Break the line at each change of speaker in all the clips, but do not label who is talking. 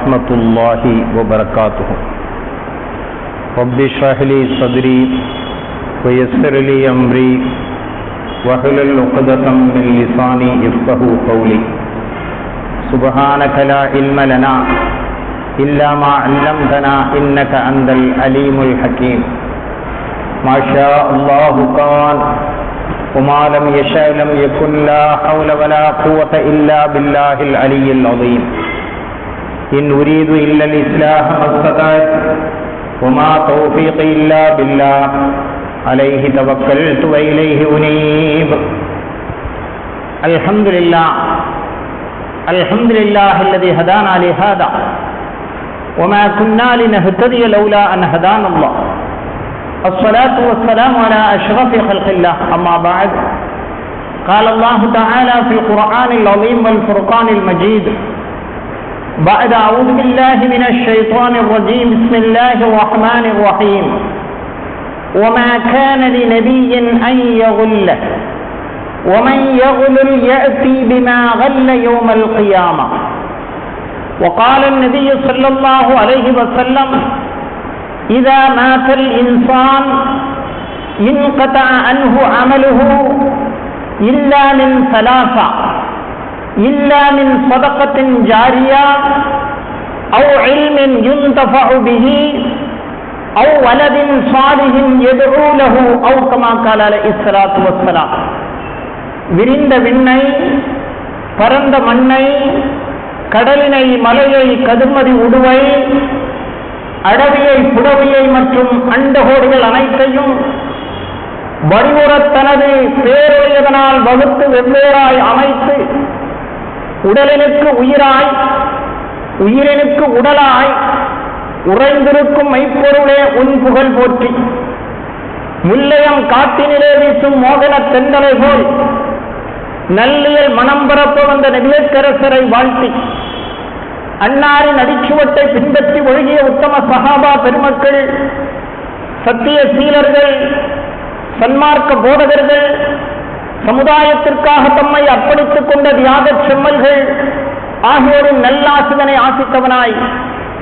ورحمة الله وبركاته. رب اشرح لي صدري ويسر لي أمري واحلل عقدة من لساني يفقهوا قولي. سبحانك لا علم لنا إلا ما علمتنا إنك أنت العليم الحكيم. ما شاء الله كان وما لم يشأ لم يكن. لا حول ولا قوة إلا بالله العلي العظيم. إن أريد إلا الإصلاح ما استطعت وما توفيقي إلا بالله عليه توكلت وإليه أنيب. الحمد لله الذي هدانا لهذا وما كنا لنهتدي لولا أن هدانا الله. الصلاة والسلام على أشرف خلق الله. أما بعد، قال الله تعالى في القرآن العظيم والفرقان المجيد بعد أعوذ بالله من الشيطان الرجيم بسم الله الرحمن الرحيم. وما كان لنبي أن يغل ومن يغلل يأتي بما غل يوم القيامة. وقال النبي صلى الله عليه وسلم إذا مات الإنسان انقطع عنه عمله إلا من ثلاثة: إلا من صدقة جارية أو علم ينتفع به أو ولد صالح يدعو له أو كما قال عليه الصلاة والسلام. விரிந்த விண்ணை, பரந்த மண்ணை, கடலினை, மலையை, கதுமதி உடுவை, அடவியை, புடவியை மற்றும் அண்டகோடிகள் அனைத்தையும் வடிவுறத் தனது பேருடையதனால் வகுத்து வெவ்வேறாய் அமைத்து உடலினுக்கு உயிராய் உயிரினுக்கு உடலாய் உறைந்திருக்கும் மெய்ப்பொருளே உன் புகழ் போற்றி. முல்லையம் காட்டினிலே வீசும் மோகன தென்றலை போல் நல்லியல் மனம் பரப்ப வந்த நபியக்கரசரை வாழ்த்தி, அன்னாரின் அடிச்சுவட்டை பின்பற்றி ஒழுகிய உத்தம சஹாபா பெருமக்கள், சத்திய சீலர்கள், சன்மார்க்க போதகர்கள், சமுதாயத்திற்காக தம்மை அர்ப்பணித்துக் கொண்ட தியாக செம்மல்கள் ஆகியோரின் நல்லாசிதனை ஆசித்தவனாய்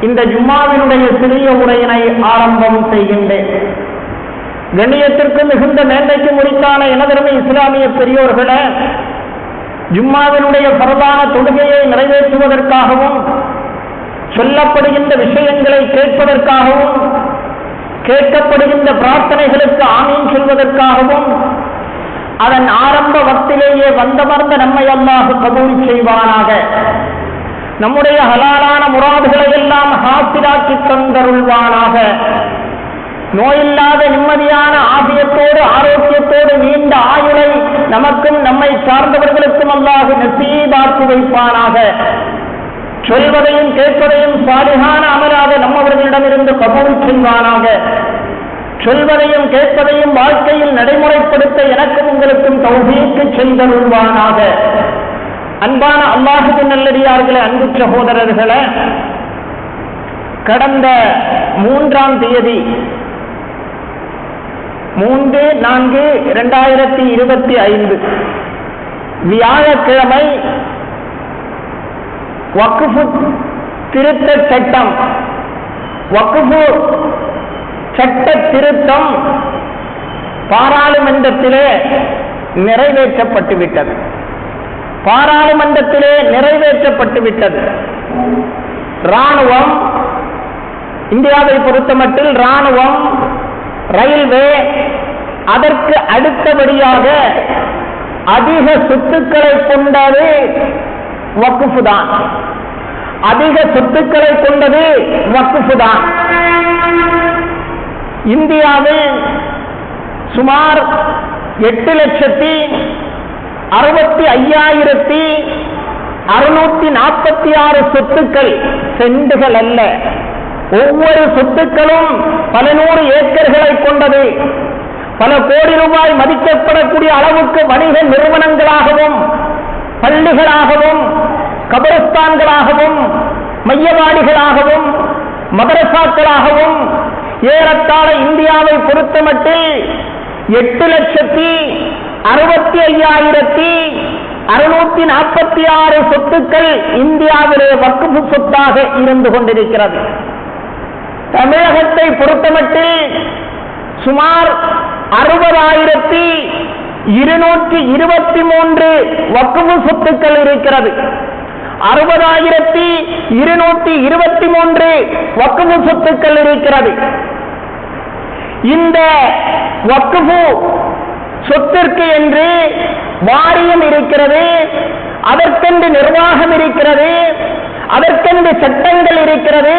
இந்த ஜும்மாவினுடைய சிறிய உரையினை ஆரம்பம் செய்கின்றேன். கண்ணியத்திற்கு மிகுந்த மேன்மைக்கு முறித்தான எனதருமை இஸ்லாமிய பெரியோர்களே, ஜும்மாவினுடைய பரவான தொழுகையை நிறைவேற்றுவதற்காகவும் சொல்லப்படுகின்ற விஷயங்களை கேட்பதற்காகவும் கேட்கப்படுகின்ற பிரார்த்தனைகளுக்கு ஆமீன் சொல்வதற்காகவும் அதன் ஆரம்ப வக்திலேயே வந்தமர்ந்த நம்மை அல்லாஹ் கபூல் செய்வானாக. நம்முடைய ஹலாலான முராதுகளை எல்லாம் ஹாசிலாக்கி தந்தருள்வானாக. நோயில்லாத நிம்மதியான ஆபியத்தோடு ஆரோக்கியத்தோடு நீண்ட ஆயுளை நமக்கும் நம்மை சார்ந்தவர்களுக்கும் அல்லாஹ் நசீபாக்கி வைப்பானாக. சொல்வதையும் கேட்பதையும் சாலிஹான அமலாக நம்மவர்களிடமிருந்து கபூல் செய்வானாக. சொல்வதையும் கேட்பதையும் வாழ்க்கையில் நடைமுறைப்படுத்த எனக்கும் உங்களுக்கும் தௌஃபீக் செய்தருள்வானாக. அன்பான அல்லாஹ்வின் நல்லடியார்களே, அன்பு சகோதரர்களே, கடந்த 3ஆம் தேதி 3/4/2025 வியாழக்கிழமை வக்ஃபு திருத்த சட்டம், வக்ஃபு சட்ட திருத்தம் பாராளுமன்றத்திலே நிறைவேற்றப்பட்டுவிட்டது. இராணுவம், இந்தியாவை பொறுத்தமட்டில் இராணுவம், ரயில்வே, அதற்கு அடுத்தபடியாக அதிக சொத்துக்களை கொண்டது வக்ஃபு தான். இந்தியாவில் சுமார் 8,65,646 சொத்துக்கள், செண்டுகள் அல்ல. ஒவ்வொரு சொத்துக்களும் பல நூறு ஏக்கர்களை கொண்டது. பல கோடி ரூபாய் மதிக்கப்படக்கூடிய அளவுக்கு வணிக நிறுவனங்களாகவும், பள்ளிகளாகவும், கபரஸ்தான்களாகவும், மையவாடிகளாகவும், மதரசாக்களாகவும் ஏறத்தாழ இந்தியாவை பொறுத்தமட்டில் 8,65,646
646 சொத்துக்கள் இந்தியாவிலே வக்ஃப் சொத்தாக இருந்து கொண்டிருக்கிறது. தமிழகத்தை பொறுத்தமட்டில் சுமார் 60,223 வக்ஃப் சொத்துக்கள் இருக்கிறது. 60,223 வக்ஃப் சொத்துக்கள் இருக்கிறது. இந்த வக்ஃப் சொத்திற்கு என்று வாரியம் இருக்கிறது, அதற்கென்று நிர்வாகம் இருக்கிறது, அதற்கென்று சட்டங்கள் இருக்கிறது,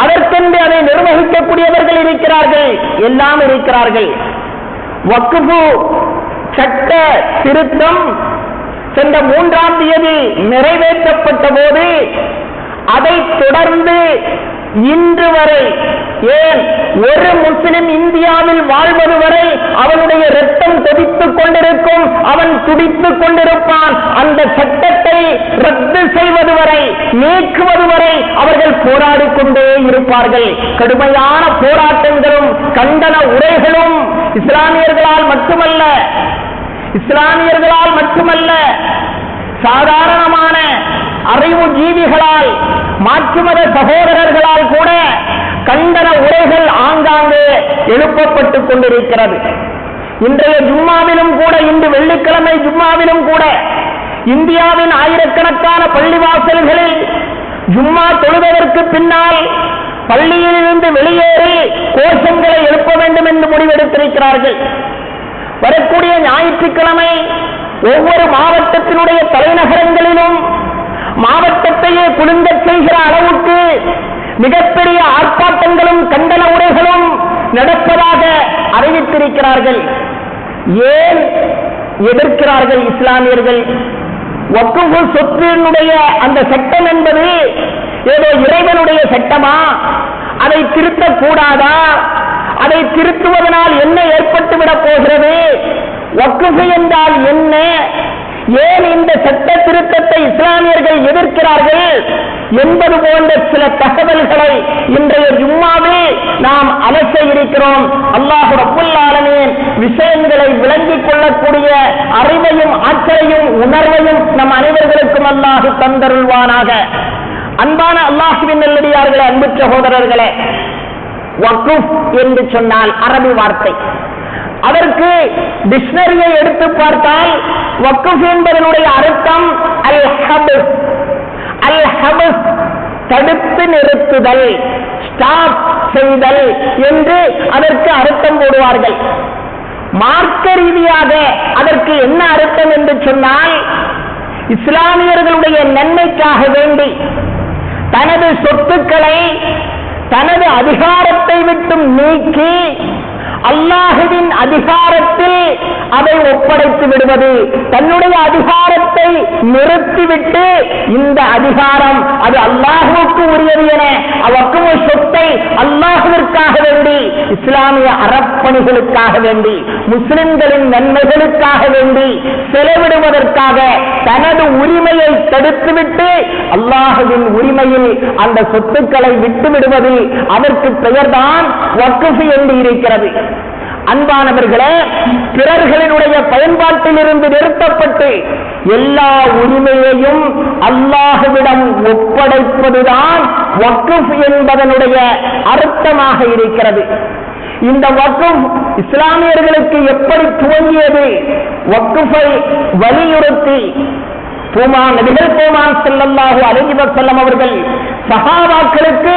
அதற்கென்று அதை நிர்வகிக்கக்கூடியவர்கள் இருக்கிறார்கள், எல்லாம் இருக்கிறார்கள். வக்ஃப் சட்ட திருத்தம் சென்ற 3ஆம் தேதி நிறைவேற்றப்பட்ட போது அதைத் தொடர்ந்து இன்று வரை, ஏன் ஒரு முஸ்லிம் இந்தியாவில் வாழ்வது வரை அவனுடைய இரத்தம் கொதித்துக் கொண்டிருக்கும், அவன் துடித்துக் கொண்டிருப்பான். அந்த சட்டத்தை ரத்து செய்வது வரை, நீக்குவது வரை அவர்கள் போராடிக் கொண்டே இருப்பார்கள். கடுமையான போராட்டங்களும் கண்டன உரைகளும் இஸ்லாமியர்களால் மட்டுமல்ல சாதாரணமான அறிவு ஜீவிகளால், மாற்றுமத சகோதரர்களால் கூட கண்டன உரைகள் ஆங்காங்கே எழுப்பப்பட்டுக் கொண்டிருக்கிறது. இன்றைய ஜும்மாவிலும் கூட, இன்று வெள்ளிக்கிழமை ஜும்மாவிலும் கூட இந்தியாவின் ஆயிரக்கணக்கான பள்ளிவாசல்களில் ஜும்மா தொழுவதற்கு பின்னால் பள்ளியிலிருந்து வெளியேறி கோஷங்களை எழுப்ப வேண்டும் என்று முடிவெடுத்திருக்கிறார்கள். வரக்கூடிய ஞாயிற்றுக்கிழமை ஒவ்வொரு மாவட்டத்தினுடைய தலைநகரங்களிலும் மாவட்டத்தையே குலுங்கச் செய்கிற அளவுக்கு மிகப்பெரிய ஆர்ப்பாட்டங்களும் கண்டன உரைகளும் நடப்பதாக அறிவித்திருக்கிறார்கள். ஏன் எதிர்க்கிறார்கள் இஸ்லாமியர்கள்? வக்ஃப் சொத்தினுடைய அந்த சட்டம் என்பது ஏதோ இறைவனுடைய சட்டமா? அதை திருத்தக்கூடாதா? அதை திருத்துவதனால் என்ன ஏற்பட்டுவிடப் போகிறது? வக்ஃப் என்றால் என்ன? ஏன் இந்த சட்ட திருத்தத்தை இஸ்லாமியர்கள் எதிர்க்கிறார்கள் என்பது போன்ற சில தகவல்களை இன்றைய ஜும்மாவில் நாம் அலச இருக்கிறோம். அல்லாஹ் ரப்புல் ஆலமீன் விஷயங்களை விளங்கிக் கொள்ளக்கூடிய அறிவையும் ஆற்றலையும் உணர்வையும் நம் அனைவர்களுக்கும் அல்லாஹ் தந்தருள்வானாக. அன்பான அல்லாஹ்வின் நல்லடியார்களே, அன்பு சகோதரர்களே, வக்ஃப் என்று சொன்னால் அரபி வார்த்தை. அதற்கு டிக்ஷனரியை எடுத்து பார்த்தால் வக்ஃப் என்பதனுடைய அர்த்தம் அல் ஹப்ஸ். அல் ஹப்ஸ் தடுத்து நிறுத்துதல், ஸ்டாப் செய்தல் என்று அதற்கு அர்த்தம் போடுவார்கள். மார்க்க ரீதியாக அதற்கு என்ன அர்த்தம் என்று சொன்னால், இஸ்லாமியர்களுடைய நன்மைக்காக வேண்டி தனது சொத்துக்களை தனது அதிகாரத்தை விட்டும் நீக்கி அல்லாஹுவின் அதிகாரத்தில் அதை ஒப்படைத்து விடுவது, தன்னுடைய அதிகாரத்தை நிறுத்திவிட்டு இந்த அதிகாரம் அது அல்லாஹுவுக்கு உரியது என அவக்கும் சொத்தை அல்லாஹுவிற்காக வேண்டி, இஸ்லாமிய அறப்பணிகளுக்காக வேண்டி, முஸ்லிம்களின் நன்மைகளுக்காக வேண்டி செலவிடுவதற்காக தனது உரிமையை தடுத்துவிட்டு அல்லாஹுவின் உரிமையில் அந்த சொத்துக்களை விட்டுவிடுவது, அதற்கு பெயர்தான் வக்ஃப் என்று இருக்கிறது. அன்பானவர்களே, பிறர்களினுடைய பயன்பாட்டில் இருந்து நிறுத்தப்பட்டு எல்லா உரிமையையும் அல்லாஹ்விடம் ஒப்படைப்பதுதான் வக்ஃப் என்பதனுடைய அர்த்தமாக இருக்கிறது. இந்த வக்ஃப் இஸ்லாமியர்களுக்கு எப்படி துவங்கியது? வக்ஃபை வலியுறுத்தி நபிகள் பெருமான் ஸல்லல்லாஹு அலைஹி வஸல்லம் அவர்கள் சஹாபாக்களுக்கு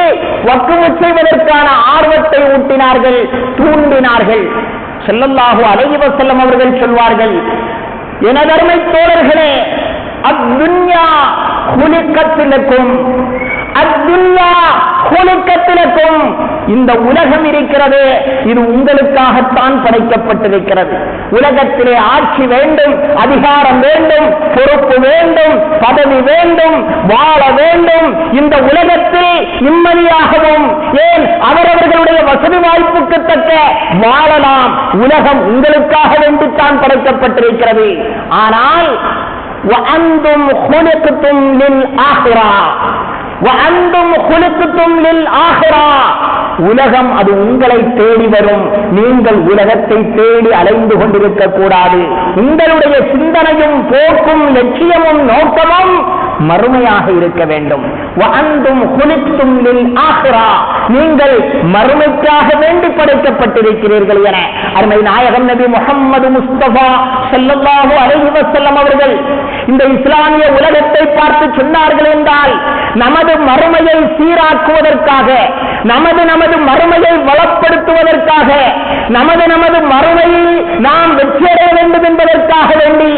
வக்ஃப் செய்வதற்கான ஆர்வத்தை ஊட்டினார்கள், தூண்டினார்கள். ஸல்லல்லாஹு அலைஹி வஸல்லம் அவர்கள் சொல்வார்கள், எனதருமை தோழர்களே, அத்துன்யா குலிகத் லக்கும், அத்துன்யா குலிகத் லக்கும், இந்த உலகம் இருக்கிறது, இது உங்களுக்காகத்தான் படைக்கப்பட்டிருக்கிறது. உலகத்திலே ஆட்சி வேண்டும், அதிகாரம் வேண்டும், பொறுப்பு வேண்டும், பதவி வேண்டும், வாழ வேண்டும். இந்த உலகத்தில் நிம்மதியாகவும், ஏன் அவரவர்களுடைய வசதி வாய்ப்புக்கு தக்க வாழலாம். உலகம் உங்களுக்காக வேண்டித்தான் படைக்கப்பட்டிருக்கிறது. ஆனால் وَأَنْتُمْ خُلِقْتُمْ لِلْآخِرَةِ وَأَنْتُمْ خُلِقْتُمْ لِلْآخِرَةِ உலகம் அது உங்களை தேடி வரும். நீங்கள் உலகத்தை தேடி அலைந்து கொண்டிருக்க கூடாது. உங்களுடைய சிந்தனையும் போக்கும் லட்சியமும் நோக்கமும் மறுமையாக இருக்க வேண்டும். நீங்கள் மறுமைக்காக வேண்டி படைக்கப்பட்டிருக்கிறீர்கள் என அருமை நாயகம் நபி முஹம்மது முஸ்தபா ஸல்லல்லாஹு அலைஹி வஸல்லம் அவர்கள் இந்த இஸ்லாமிய உலகத்தை பார்த்து சொன்னார்கள் என்றால், நமது மறுமையை சீராக்குவதற்காக, நமது மறுமையை வளப்படுத்துவதற்காக, நமது மறுமையில் நாம் வெற்றியடைய வேண்டும் என்பதற்காக வேண்டி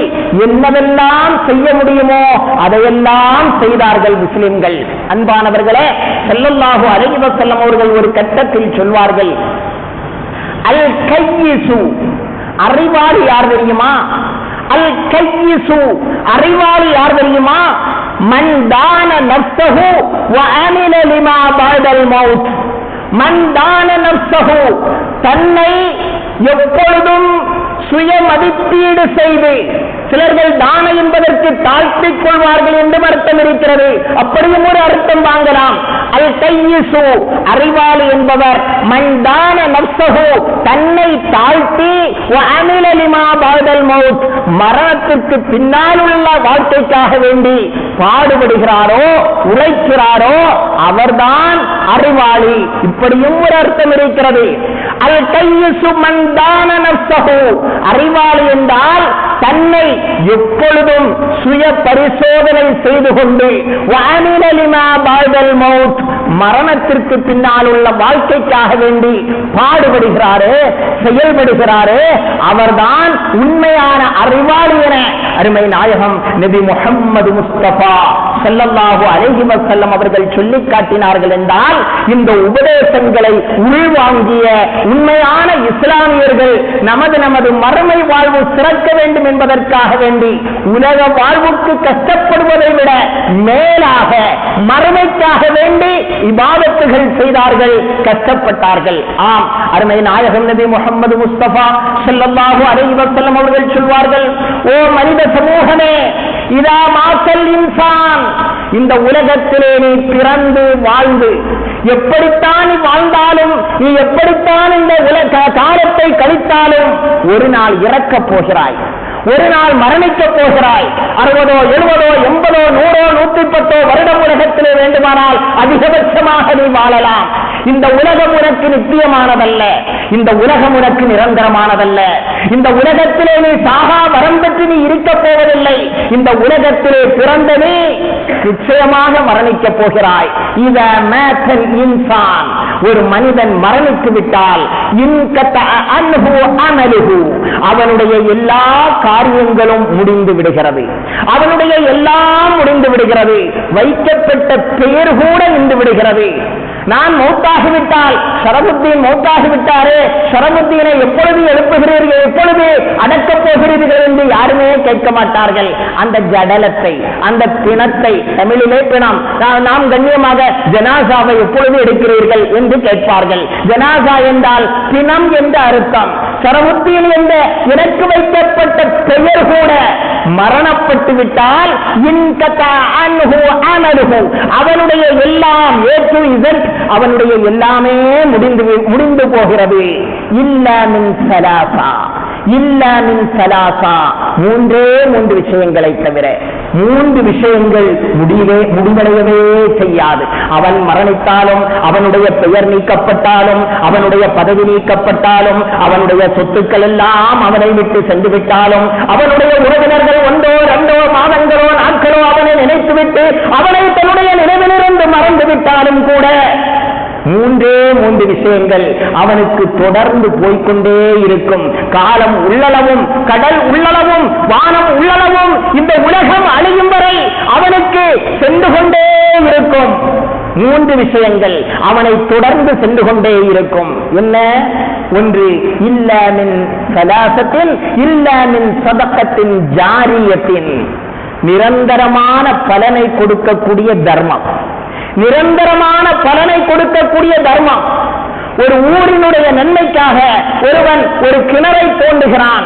என்னவெல்லாம் செய்ய முடியுமோ அதையெல்லாம் செய்தார்கள் முஸ்லிம்கள். அன்பானவர்களே, ஸல்லல்லாஹு அலைஹி வஸல்லம் அவர்கள் ஒரு கட்டத்தில் சொல்வார்கள், அல் கையிசு, அறிவாளி யார் தெரியுமா? அல் கையிசு, அறிவாளி யார் தெரியுமா? மன் தான நஃப்ஸஹு வ அமில லிமா பஅதல் மௌத். மன் தான நஃப்ஸஹு, தன்னை எப்பொழுதும் சுய மதிப்பீடு செய்து, சிலர்கள் தான என்பதற்கு தாழ்த்திக் கொள்வார்கள் என்று அர்த்தம் இருக்கிறது, அப்படியும் ஒரு அர்த்தம் வாங்கலாம். அல் கையிசு, அறிவாளி என்பவர் மன் தான நஃப்ஸஹு, தன்னை தாழ்த்தி வ அமில லிமா பஅதல் மௌத், மரணத்திற்கு பின்னால் உள்ள வாழ்க்கைக்காக வேண்டி பாடுபடுகிறாரோ, உழைக்கிறாரோ, அவர்தான் அறிவாளி. இப்படியும் ஒரு அர்த்தம் இருக்கிறது. அல் கையிசு மன் தான நஃப்ஸஹு, அறிவாளி என்றால் தன்னை எப்பொழுதும் சுய பரிசோதனை செய்து கொண்டு வ அமில லிமா பஅதல் மௌத், மரணத்திற்கு பின்னால் உள்ள வாழ்க்கைக்காக வேண்டி பாடுபடுகிறாரே, செயல்படுகிறாரே, அவர்தான் உண்மையான அறிவாளி என அருமை நாயகம் நபி முஹம்மது முஸ்தபா ஸல்லல்லாஹு அலைஹி வஸல்லம் அவர்கள் சொல்லிக் காட்டினார்கள் என்றால், இந்த உபதேசங்களை உள்வாங்கிய உண்மையான இஸ்லாமியர்கள் நமது மறுமை வாழ்வு சிறக்க வேண்டும் என்பதற்காக வேண்டி உலக வாழ்வுக்கு கஷ்டப்படுவதை விட மேலாக மறுமைக்காக வேண்டி இபாதத்துகள் செய்தார்கள், கஷ்டப்பட்டார்கள். ஆம், அருமை நாயகம் நபி முஹம்மது முஸ்தபா ஸல்லல்லாஹு அலைஹி வஸல்லம் அவர்கள் சொல்வார்கள், ஓ மனித சமூகமே, இதா மாசல் இன்சான், இந்த உலகத்திலே நீ பிறந்து வாழ்ந்து எப்படித்தான் நீ வாழ்ந்தாலும், நீ எப்படித்தான் இந்த உலக காலத்தை கழித்தாலும் ஒரு நாள் இறக்கப் போகிறாய், ஒரு நாள் மரணிக்கப் போகிறாய். 60, 70, 80, 100, 110 வருடம் உலகத்திலே வேண்டுமானால் அதிகபட்சமாக நீ வாழலாம். இந்த உலகம் உனக்கு நித்தியமானதல்ல, இந்த உலகம் உனக்கு நிரந்தரமானதல்ல. இந்த உலகத்திலே நீ சாகா வரம் பெற்று நீ இருக்கப் போவதில்லை. இந்த உலகத்திலே பிறந்ததே நிச்சயமாக மரணிக்கப் போகிறாய். இத மேத்தல் இன்சான், ஒரு மனிதன் மரணித்து விட்டால் அவனுடைய எல்லா காரியங்களும் முடிந்து விடுகிறது, அவனுடைய எல்லாம் முடிந்து விடுகிறது, வைக்கப்பட்ட பெயர் கூட நின்று விடுகிறது. நான் மௌத்தாகிவிட்டால், ஷரபுத்தீன் மௌத்தாகிவிட்டாரே, ஷரபுத்தீனை எப்பொழுது எழுப்புகிறீர்கள், எப்பொழுது அடக்கப் போகிறீர்கள் என்று யாருமே கேட்க மாட்டார்கள். அந்த ஜடலத்தை, அந்த பிணத்தை, தமிழிலே பிணம், நாம் கண்ணியமாக ஜனாசாவை எப்பொழுது எடுக்கிறீர்கள் என்று கேட்பார்கள். ஜனாசா என்றால் பிணம் என்ற அர்த்தம். ஷரபுத்தீன் என்ற எனக்கு வைக்கப்பட்ட பெயர் கூட மரணப்பட்டு விட்டால் அவனுடைய எல்லாம் அவனுடைய எல்லாமே முடிந்து போகிறது. மூன்று விஷயங்களை தவிர 3 விஷயங்கள் முடிவடையவே செய்யாது. அவன் மரணித்தாலும், அவனுடைய பெயர் நீக்கப்பட்டாலும், அவனுடைய பதவி நீக்கப்பட்டாலும், அவனுடைய சொத்துக்கள் எல்லாம் அவனை விட்டு சென்று விட்டாலும், அவனுடைய உறவினர்கள் 1, 2 மாதங்களோ நாட்களோ அவனை நினைத்துவிட்டு அவனை தன்னுடைய நினைவிலிருந்து மறந்து விட்டாலும் கூட 3 விஷயங்கள் அவனுக்கு தொடர்ந்து போய்கொண்டே இருக்கும். காலம் உள்ளளவும், கடல் உள்ளளவும், வானம் உள்ளளவும், இந்த உலகம் அழியும் வரை அவனுக்கு சென்று கொண்டே இருக்கும். 3 விஷயங்கள் அவனை தொடர்ந்து சென்று கொண்டே இருக்கும். என்ன? ஒன்று, இல்ல மின் சலாசத்தின், இல்ல மின் சதகத்தின் ஜாரியத்தின், நிரந்தரமான பலனை கொடுக்கக்கூடிய தர்மம், நிரந்தரமான பலனை கொடுக்கக்கூடிய தர்மம். ஒரு ஊரினுடைய நன்மைக்காக ஒருவன் ஒரு கிணறை தோண்டுகிறான்,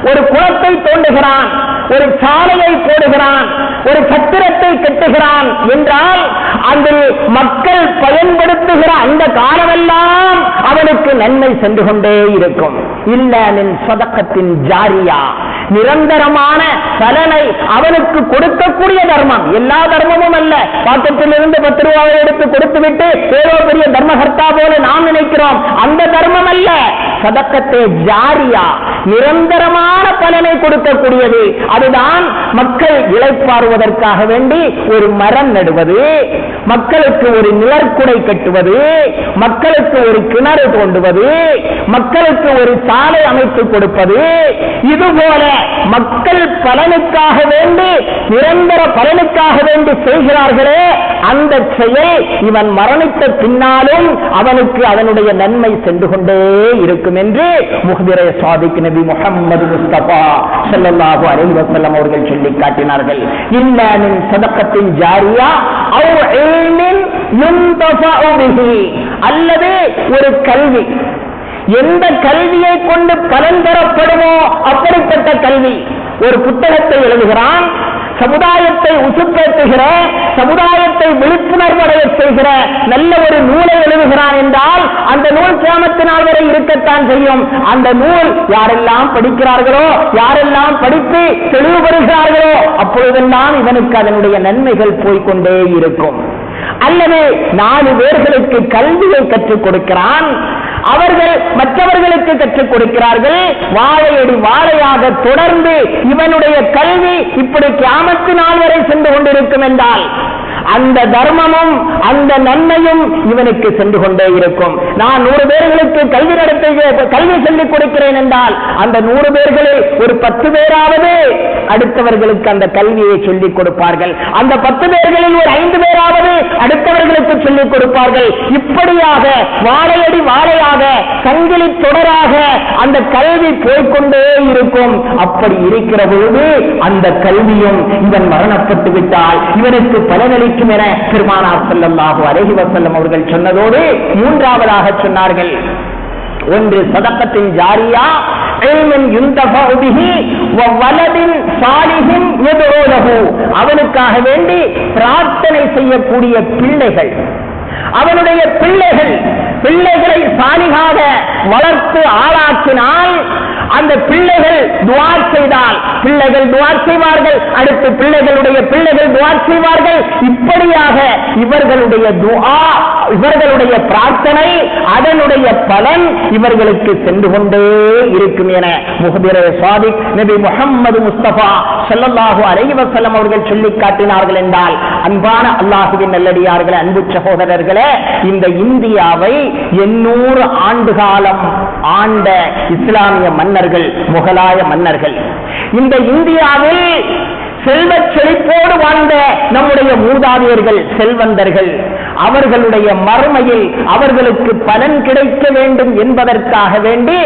ஒரு குளத்தை தோண்டுகிறான், ஒரு சாலையை போடுகிறான், ஒரு சத்திரத்தை கட்டுகிறான் என்றால் அதில் மக்கள் பயன்படுத்துகிற அந்த காலமெல்லாம் அவனுக்கு நன்மை சென்று கொண்டே இருக்கும். இல்லனின் சதக்கத்தின் ஜாரியா, நிரந்தரமான பலனை அவனுக்கு கொடுக்கக்கூடிய தர்மம். எல்லா தர்மமும் அல்ல, பாக்கெட்டிலிருந்து 10 ரூபாயை எடுத்து கொடுத்துவிட்டு ஏதோ பெரிய தர்மகர்த்தா போல நாம் நினைக்கிறோம், அந்த தர்மம் அல்ல. சதக்கத்தே ஜாரியா, நிரந்தரமான பலனை கொடுக்கக்கூடியது. அதுதான் மக்கள் இளைப்பாறுவதற்காக வேண்டி ஒரு மரம் நடுவது, மக்களுக்கு ஒரு நிழற்குடை கட்டுவது, மக்களுக்கு ஒரு கிணறு தோண்டுவது, மக்களுக்கு ஒரு சாலை அமைத்து கொடுப்பது. இதுபோல மக்கள் பலனுக்காக வேண்டி, நிரந்தர பலனுக்காக வேண்டி செய்கிறார்களே, அந்த செயல் இவன் மரணித்த பின்னாலும் அவனுக்கு அதனுடைய நன்மை சென்று கொண்டே இருக்கும் என்று முஹ்திரே சாதிக் நபி முஹம்மது முஸ்தபா ஸல்லல்லாஹு அலைஹி வஸல்லம் அவர்கள் சொல்லி காட்டினார்கள். இல்லமின் சதக்கத்தின் ஜாரியா அவ் இல்மின் யுன்தஃபஉ பிஹி, அல்லது ஒரு கல்வி, எந்த கல்வியை கொண்டு பலன் பெறப்படுமோ அப்படிப்பட்ட கல்வி. ஒரு புத்தகத்தை எழுதுகிறான், சமுதாயத்தை உசுப்பேற்றுகிற, சமுதாயத்தை விழிப்புணர்வடைய செய்கிற நல்ல ஒரு நூலை எழுதுகிறான் என்றால் அந்த நூல் கியாமத்தினால் வரை இருக்கத்தான் செய்யும். அந்த நூல் யாரெல்லாம் படிக்கிறார்களோ, யாரெல்லாம் படித்து தெளிவு பெறுகிறார்களோ, அப்பொழுதெல்லாம் இவனுக்கு அதனுடைய நன்மைகள் போய்கொண்டே இருக்கும். அல்லது 4 பேர்களுக்கு கல்வியை கற்றுக் கொடுக்கிறான், அவர்கள் மற்றவர்களுக்கு கற்றுக் கொடுக்கிறார்கள், வாழையடி வாழையாக தொடர்ந்து இவனுடைய கல்வி இப்படி கியாமத்து நாள் வரை சென்று கொண்டிருக்கும் என்றால் அந்த தர்மமும் அந்த நன்மையும் இவனுக்கு சென்று கொண்டே இருக்கும். நான் 100 பேர்களுக்கு கல்வி சொல்லிக் கொடுக்கிறேன் என்றால் அந்த 100 பேர்களில் ஒரு 10 பேராவது அடுத்தவர்களுக்கு அந்த கல்வியை சொல்லிக் கொடுப்பார்கள். அந்த 10 பேர்களில் ஒரு 5 பேராவது அடுத்தவர்களுக்கு சொல்லிக் கொடுப்பார்கள். இப்படியாக வாழையடி வாழையாக, சங்கிலி தொடராக அந்த கல்வி போய்கொண்டே இருக்கும். அப்படி இருக்கிற பொழுது அந்த கல்வியும் இவன் மரணப்பட்டு விட்டால் இவனுக்கு பலனளிக்கும் என பெருமானார் ஸல்லல்லாஹு அலைஹி வஸல்லம் அவர்கள் சொன்னதோடு 3ஆவதாக சொன்னார்கள், ஒன்று சதக்கத்தின் ஜாரியா, இல்மின் யுன்தஃபஉ பிஹி வ வலதின் சாலிஹின் யதுஊ லஹு, அவனுக்காக வேண்டி பிரார்த்தனை செய்யக்கூடிய பிள்ளைகள். அவனுடைய பிள்ளைகளை சாலிகாக வளர்த்து ஆளாக்கினால், அந்த பிள்ளைகள் துஆ செய்தால் பிள்ளைகள் துஆ செய்வார்கள், அடுத்து பிள்ளைகளுடைய பிள்ளைகள் துஆ செய்வார்கள். இப்படியாக இவர்களுடைய துஆ, இவர்களுடைய பிரார்த்தனை, அதனுடைய பலன் இவர்களுக்கு சென்று கொண்டே இருக்கும் என முஹ்திரே சாதிக் நபி முஹம்மது முஸ்தபா ஸல்லல்லாஹு அலைஹி வஸல்லம் அவர்கள் சொல்லி காட்டினார்கள் என்றால், அன்பான அல்லாஹ்வின் நல்லடியார்களே, அன்பு சகோதரர்களே, இந்த இந்தியாவை 800 ஆண்டு காலம் ஆண்ட இஸ்லாமிய மன்னர்கள், முகலாய மன்னர்கள், இந்த இந்தியாவில் செல்வ செழிப்போடு வாழ்ந்த நம்முடைய மூதாதையர்கள், செல்வந்தர்கள், அவர்களுடைய மறுமையில் அவர்களுக்கு பலன் கிடைக்க வேண்டும் என்பதற்காக வேண்டி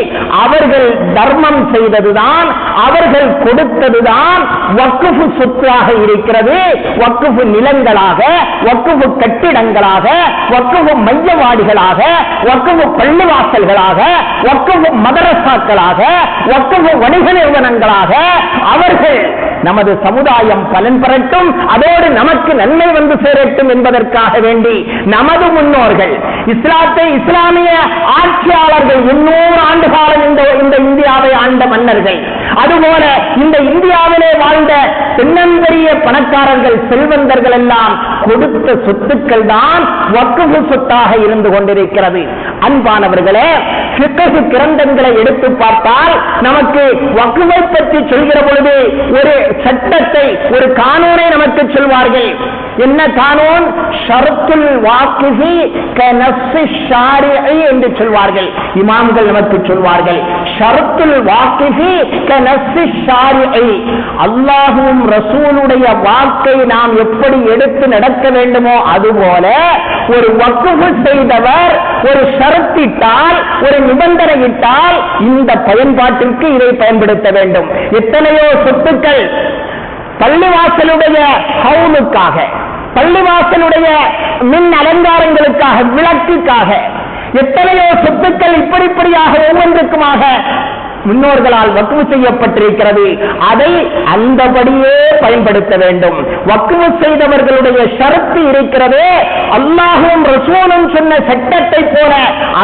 அவர்கள் தர்மம் செய்ததுதான், அவர்கள் கொடுத்ததுதான் வக்ஃபு சொத்தாக இருக்கிறது. வக்ஃபு நிலங்களாக, வக்ஃபு கட்டிடங்களாக, வக்ஃபு மையவாடிகளாக, வக்ஃபு பள்ளிவாசல்களாக, வக்ஃபு மதரசாக்களாக, வக்ஃபு வணிக நிறுவனங்களாக அவர்கள் நமது சமுதாயம் பலன் பெறட்டும், அதோடு நமக்கு நன்மை வந்து சேரட்டும் என்பதற்காக வேண்டி நமது முன்னோர்கள், இஸ்லாமிய ஆட்சியாளர்கள், 800 ஆண்டு காலம் இந்த இந்தியாவை ஆண்ட மன்னர்கள், அதுபோல இந்த இந்தியாவிலே வாழ்ந்த தென்னந்தெரிய பணக்காரர்கள், செல்வந்தர்கள் எல்லாம் கொடுத்த சொத்துக்கள் தான் வக்ஃபு சொத்தாக இருந்து கொண்டிருக்கிறது. அன்பானவர்களே, ஃபிக்ஹ் கிரந்தங்களை எடுத்து பார்த்தால் நமக்கு வக்ஃபை பற்றி சொல்கிற பொழுது ஒரு சட்டத்தை, ஒரு கானூனை நமக்கு சொல்வார்கள். என்ன கானூன்? ஷர்த்துல் வாக்கிஃபி கனஸ்ஸி ஷாரிஇ என்று சொல்வார்கள். இமாம்கள் நமக்கு சொல்வார்கள், ஷர்த்துல் வாக்கிஃபி கனஸ்ஸி ஷாரிஇ, அல்லாஹ்வும் ரசூலுடைய வாக்கை நாம் எப்படி எடுத்து நடக்க வேண்டுமோ அதுபோல ஒரு வக்ஃபு செய்தவர் ஒரு ஷரத்திட்டால், ஒரு நிபந்தனையிட்டால் இந்த பயன்பாட்டிற்கு இதை பயன்படுத்த வேண்டும். எத்தனையோ சொத்துக்கள் பள்ளிவாசலுடைய ஹவுலுக்காக, பள்ளிவாசலுடைய மின் அலங்காரங்களுக்காக, விளக்குக்காக, எத்தனையோ சொத்துக்கள் இப்படிப்படியாக ஒவ்வொன்றுக்குமாக முன்னோர்களால் வக்ஃப் செய்யப்பட்டிருக்கிறது. அதை அந்தபடியே பயன்படுத்த வேண்டும். வக்ஃப் செய்தவர்களுடைய ஷரத்து இருக்கிறதே, அல்லாஹ்வும் ரசூலும் சொன்ன சட்டத்தை போல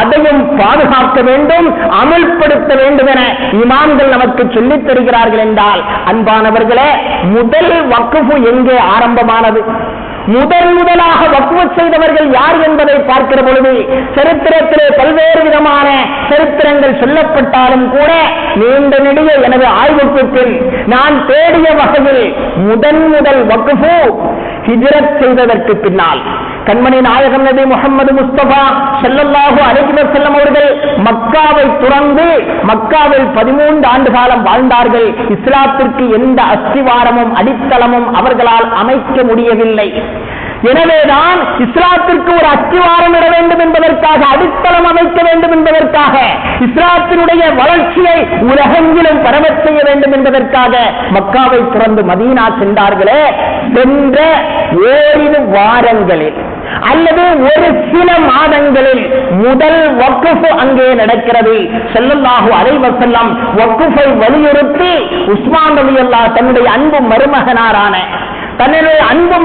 அதையும் பாதுகாக்க வேண்டும், அமல்படுத்த வேண்டும் என இமாம்கள் நமக்கு சொல்லித் தருகிறார்கள் என்றால், அன்பானவர்களே, முதல் வக்ஃப் எங்கே ஆரம்பமானது? முதலாக வக்ஃப் செய்தவர்கள் யார் என்பதை பார்க்கிற பொழுது சரித்திரத்திலே பல்வேறு விதமான சரித்திரங்கள் சொல்லப்பட்டாலும் கூட நீண்ட நெடிய எனது ஆய்வுக்கு பின் நான் தேடிய வகையில் முதல் வக்ஃப் ஹிஜ்ரத் செய்ததற்கு பின்னால் கண்மணி நாயகம் நபி முஹம்மது முஸ்தபா ஸல்லல்லாஹு அலைஹி வஸல்லம் அவர்கள் மக்காவை துறந்து மக்காவில் 13 ஆண்டு காலம் வாழ்ந்தார்கள். இஸ்லாத்திற்கு எந்த அஸ்திவாரமும் அடித்தளமும் அவர்களால் அமைக்க முடியவில்லை. எனவேதான் இஸ்லாத்திற்கு ஒரு அஸ்திவாரம் இட வேண்டும் என்பதற்காக, அடித்தளம் அமைக்க வேண்டும் என்பதற்காக, இஸ்லாத்தினுடைய வளர்ச்சியை உலகெங்கிலும் பரவச் செய்ய வேண்டும் என்பதற்காக மக்காவை துறந்து மதீனா சென்றார்களே. சென்ற ஓரிரு வாரங்களில் அல்லது ஒரு சில மாதங்களில் முதல் வக்ஃப் அங்கே நடக்கிறது. ஸல்லல்லாஹு அலைஹி வஸல்லம் வக்ஃபை வலியுறுத்தி உஸ்மான் ரலியல்லாஹு தன்னுடைய அன்பு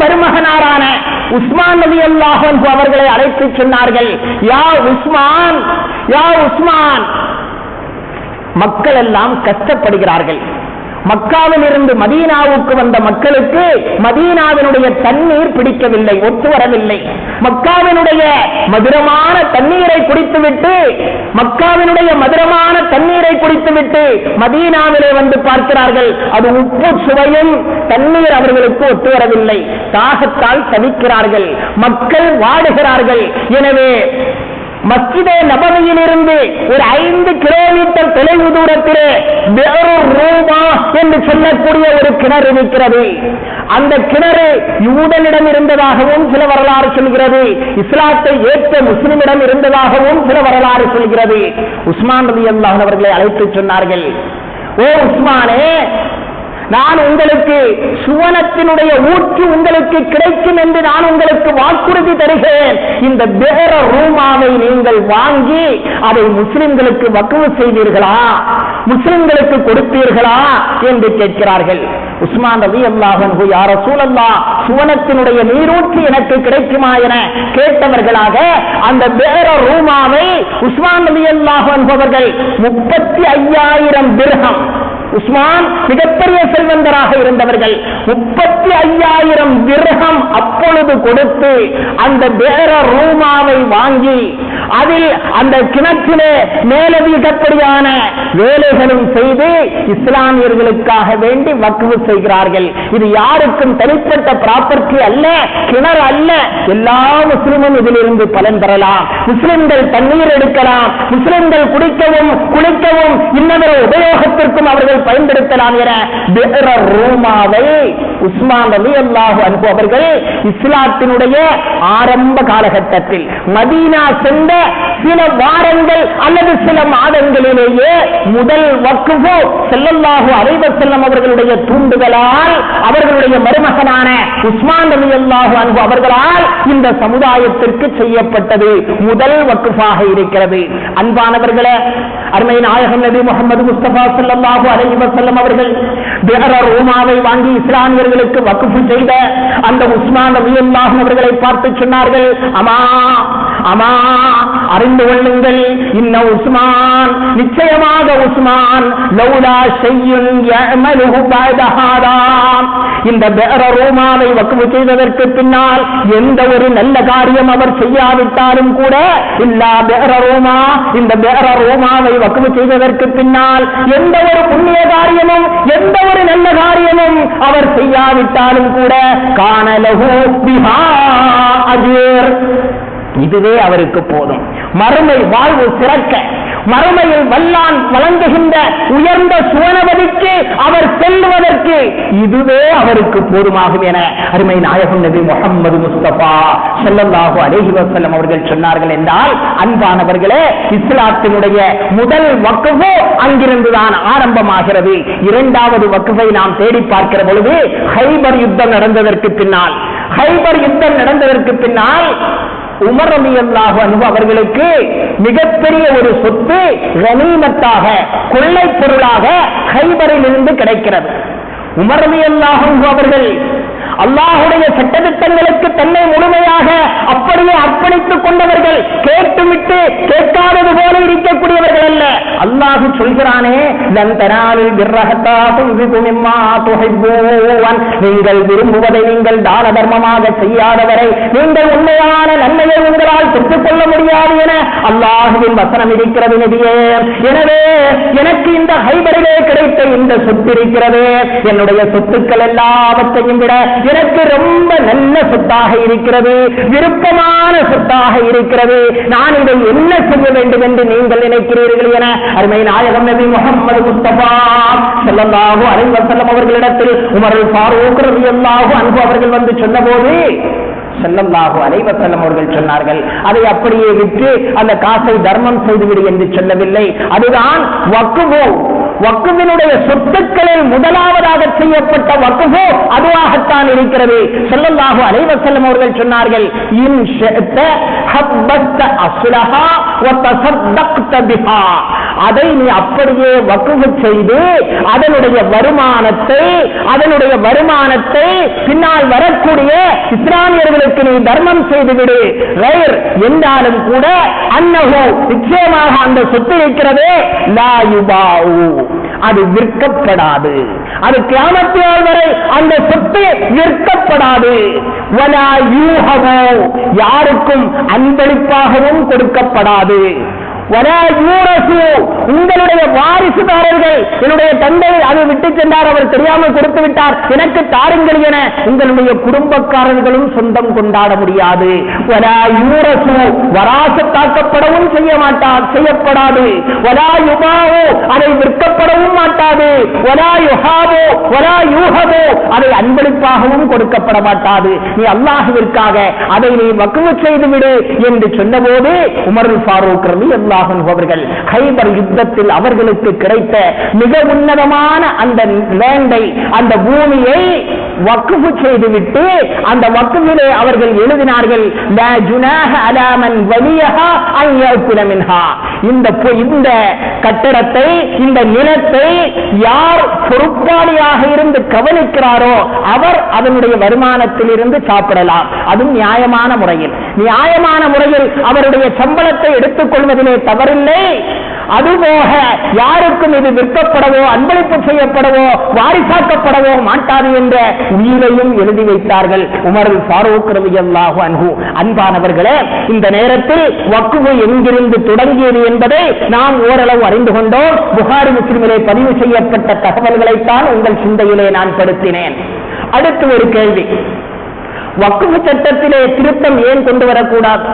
மருமகனாரான உஸ்மான் ரலியல்லாஹு அன்ஹு அவர்களை அழைத்து சொன்னார்கள், யா உஸ்மான், மக்கள் எல்லாம் கஷ்டப்படுகிறார்கள். மக்காவில் இருந்து மதீனாவுக்கு வந்த மக்களுக்கு மதீனாவினுடைய தண்ணீர் பிடிக்கவில்லை, ஒத்து வரவில்லை. மக்காவினுடைய மதுரமான தண்ணீரை குடித்துவிட்டு மதீனாவிலே வந்து பார்க்கிறார்கள், அது உப்பு சுவையும் தண்ணீர் அவர்களுக்கு ஒத்து வரவில்லை. தாகத்தால் தவிக்கிறார்கள், மக்கள் வாடுகிறார்கள். எனவே மஸ்ஜிதே நபவியில் இருந்து ஒரு 5 கிலோமீட்டர் தொலைவு தூரத்திலே பிஅருர் ரூமா என்று சொல்லக்கூடிய ஒரு கிணறு இருக்கிறது. அந்த கிணறு யூதனிடம் இருந்ததாகவும் சில வரலாறு சொல்கிறது, இஸ்லாத்தை ஏற்ற முஸ்லிமிடம் இருந்ததாகவும் சில வரலாறு சொல்கிறது. உஸ்மான் ரலியல்லாஹு அன்ஹு அவர்களை அழைத்து சொன்னார்கள், ஓ உஸ்மானே, நான் உங்களுக்கு சுவனத்தினுடைய ஊற்று உங்களுக்கு கிடைக்கும் என்று நான் உங்களுக்கு வாக்குறுதி தருகிறேன். இந்த பிஅர ரூமாவை நீங்கள் வாங்கி அதை முஸ்லிம்களுக்கு வக்ஃப் செய்தீர்களா, முஸ்லிம்களுக்கு கொடுத்தீர்களா என்று கேட்கிறார்கள். உஸ்மான் ரலியல்லாஹு அன்ஹு, யா ரசூலல்லாஹ், சுவனத்தினுடைய நீரூற்று எனக்கு கிடைக்குமா என கேட்டவர்களாக அந்த பிஅர ரூமாவை உஸ்மான் ரலியல்லாஹு அன்ஹு அவர்கள் 35,000 திர்ஹம், உஸ்மான் மிகப்பெரிய செல்வந்தராக இருந்தவர்கள், 35,000 திர்ஹம் அப்பொழுது கொடுத்து அந்த பிஅர ரூமாவை வாங்கி அதில் அந்த கிணற்றிலே மேலதிகப்படியான வேலைகளும் செய்து இஸ்லாமியர்களுக்காக வேண்டி வக்ஃப் செய்கிறார்கள். இது யாருக்கும் தனிப்பட்ட ப்ராப்பர்ட்டி அல்ல, கிணறு அல்ல. எல்லா முஸ்லிமும் இதிலிருந்து பலன் பெறலாம். முஸ்லிம்கள் தண்ணீர் எடுக்கலாம், முஸ்லிம்கள் குடிக்கவும் குளிக்கவும் இன்னொரு உபயோகத்திற்கும் அவர்கள் பயன்படுத்தலாம் என பிஅர ரூமாவை உஸ்மான் ரலியல்லாஹு அன்ஹு அவர்கள் இஸ்லாத்தினுடைய ஆரம்ப காலகட்டத்தில் மதீனா சென்ற சில வாரங்கள் அல்லது சில மாதங்களிலேயே முதல் வக்ஃப் ஸல்லல்லாஹு அலைஹி வஸல்லம் அவர்களுடைய தூண்டுதலால் அவர்களுடைய மருமகனான உஸ்மான் ரலியல்லாஹு அன்ஹு அவர்களால் இந்த சமுதாயத்திற்கு செய்யப்பட்டது முதல் வக்ஃபாக இருக்கிறது. அன்பானவர்களே, அருமை நாயகம் நபி முஹம்மது முஸ்தபா ஸல்லல்லாஹு அலைஹி வஸல்லம் அவர்கள் பிஅர ரூமாவை வாங்கி இஸ்லாமியர்களுக்கு வக்ஃப் செய்த அந்த உஸ்மான் ரலியல்லாஹு அவர்களை பார்த்து சொன்னார்கள், அம்மா அறிந்து கொள்ளுங்கள், இன்ன உஸ்மான், நிச்சயமாக உஸ்மான், லௌலா ஷையுன் யஅமலுஹு பஅத ஹாதா, இந்த பிஅர ரூமாவை வக்ஃப் செய்ததற்கு பின்னால் எந்த ஒரு நல்ல காரியம் அவர் செய்யாவிட்டாலும் கூட, இல்லா பிஅர ரூமா, இந்த பிஅர ரூமாவை வக்ஃப் செய்ததற்கு பின்னால் எந்த ஒரு புண்ணிய காரியமும் எந்த ஒரு நல்ல காரியமும் அவர் செய்யாவிட்டாலும் கூட கான லஹு பிஹா அஜ்ர், இதுவே அவருக்கு போதும். மறுமை வாழ்வு சிறக்க, மறுமையில் வல்லான் வழங்குகின்ற உயர்ந்த சுவனவதிக்கு அவர் செல்வதற்கு இதுவே அவருக்கு போதுமாகும் என அருமை நாயகம் நபி முஹம்மது முஸ்தபா ஸல்லல்லாஹு அலைஹி வஸல்லம் அவர்கள் சொன்னார்கள் என்றால், அன்பானவர்களே, இஸ்லாத்தினுடைய முதல் வக்ஃப் அங்கிருந்துதான் ஆரம்பமாகிறது. இரண்டாவது வக்ஃபை நாம் தேடி பார்க்கிற பொழுது ஹைபர் யுத்தம் நடந்ததற்கு பின்னால் உமர் ரலியல்லாஹு அன்ஹு அவர்களுக்கு மிகப்பெரிய ஒரு சொத்து கனீமத்தாக, கொள்ளை பொருளாக கைபரில் இருந்து கிடைக்கிறது. உமர் ரலியல்லாஹு அன்ஹு அவர்கள் அல்லாஹுடைய சட்டதிட்டங்களுக்கு தன்னை முழுமையாக அப்படியே அர்ப்பணித்துக் கொண்டவர்கள், கேட்டுவிட்டு கேட்காதது போல இருக்கக்கூடியவர்கள் அல்ல. அல்லாஹ் சொல்கிறானே, நீங்கள் விரும்புவதை நீங்கள் தான தர்மமாக செய்யாதவரை நீங்கள் உண்மையான நன்மையை உங்களால் பெற்றுக் கொள்ள முடியாது என அல்லாஹுவின் வசனம் இருக்கிறது நபியே. எனவே எனக்கு இந்த ஹைபரிலே கிடைத்த இந்த சொத்து இருக்கிறது, என்னுடைய சொத்துக்கள் எல்லாவற்றையும் விட எனக்கு ரொம்ப நல்ல சொத்தாக இருக்கிறது, விருப்பமான சொத்தாக இருக்கிறது. நான் இதை என்ன செய்ய வேண்டும் என்று நீங்கள் நினைக்கிறீர்கள் என அருமை நாயகம் நபி முஹம்மது முஸ்தபா ஸல்லல்லாஹு அலைஹி வஸல்லம் அவர்களிடத்தில் உமர் ஃபாரூக் ரலியல்லாஹு அன்ஹு அவர்கள் வந்து சொன்னபோது ஸல்லல்லாஹு அலைஹி வஸல்லம் அவர்கள் சொன்னார்கள், அதை அப்படியே விட்டு அந்த காசை தர்மம் செய்துவிடு என்று சொல்லவில்லை. அதுதான் வக்ஃபு. வக்ஃபினுடைய சொத்துக்களில் முதலாவதாக செய்யப்பட்ட வக்ஃபு அதுவாகத்தான் இருக்கிறது. ஸல்லல்லாஹு அலைஹி வஸல்லம் அவர்கள் சொன்னார்கள், இன் ஷஅத ஹப்பஸ்த அஸ்லஹா வ தஸத்தக்த பிஹா. அதை நீ அப்படியே வக்ஃபு செய்து அதனுடைய வருமானத்தை பின்னால் வரக்கூடிய இஸ்லாமியர்களுக்கு நீ தர்மம் செய்துவிடு. என்றாலும் கூட அன்னஹு நிச்சயமாக அந்த சொத்து இருக்கிறது, லா யுபாஉ, அது விற்கப்படாது. அது கியாமத் நாள் வரை அந்த சொத்து விற்கப்படாது. வலா யூஹபு, யாருக்கும் அன்பளிப்பாகவும் கொடுக்கப்படாது. உங்களுடைய வாரிசுதாரர்கள், என்னுடைய தந்தை அதை விட்டு சென்றார், அவர் தெரியாமல் கொடுத்து விட்டார், எனக்கு தாருங்கள் என உங்களுடைய குடும்பக்காரர்களும் சொந்தம் கொண்டாட முடியாது. வராசத்தாக்கப்படவும் செய்யப்படாது. அதை விற்கப்படவும் மாட்டாது. அதை அன்பளிப்பாகவும் கொடுக்கப்பட மாட்டாது. நீ அல்லாஹ்விற்காக அதை நீ வக்ஃப் செய்துவிடு என்று சொன்னபோது உமர் ஃபாரூக் ரலியல்லாஹு அன்ஹு அவர்கள் கைபர் யுத்தத்தில் அவர்களுக்கு கிடைத்த மிக உன்னதமான அந்த லேண்டை, அந்த பூமியை வக்ஃப் செய்துவிட்டு அந்த வக்ஃபிலே அவர்கள் எழுதினார்கள், லா ஜுனாஹ அலா மன் வலியஹா அன் யஅகுல மின்ஹா. இந்த கட்டடத்தை, இந்த நிலத்தை யார் பொறுப்பாளியாக இருந்து கவனிக்கிறாரோ அவர் அதனுடைய வருமானத்தில் இருந்து சாப்பிடலாம். அதுவும் நியாயமான முறையில் அவருடைய சம்பளத்தை எடுத்துக் கொள்வதிலே தவறில்லை. அதுபோக யாருக்கும் இது விற்கப்படவோ அன்பளிப்பு செய்யப்படவோ வாரிசாக்கப்படவோ மாட்டாது என்ற உயிரையும் எழுதி வைத்தார்கள் உமர் ஃபாரூக் ரலியல்லாஹு அன்ஹு. அன்பானவர்களே, இந்த நேரத்தில் வக்ஃப் எங்கிருந்து தொடங்கியது என்பதை நாம் ஓரளவு அறிந்து கொண்டோம். புகாரி முஸ்லிமிலே பதிவு செய்யப்பட்ட தகவல்களைத்தான் உங்கள் சிந்தையிலே நான் படுத்தினேன். அடுத்து ஒரு கேள்வி, வக்ஃப் சட்டத்திலே திருத்தம் ஏன் கொண்டு வரக்கூடாது?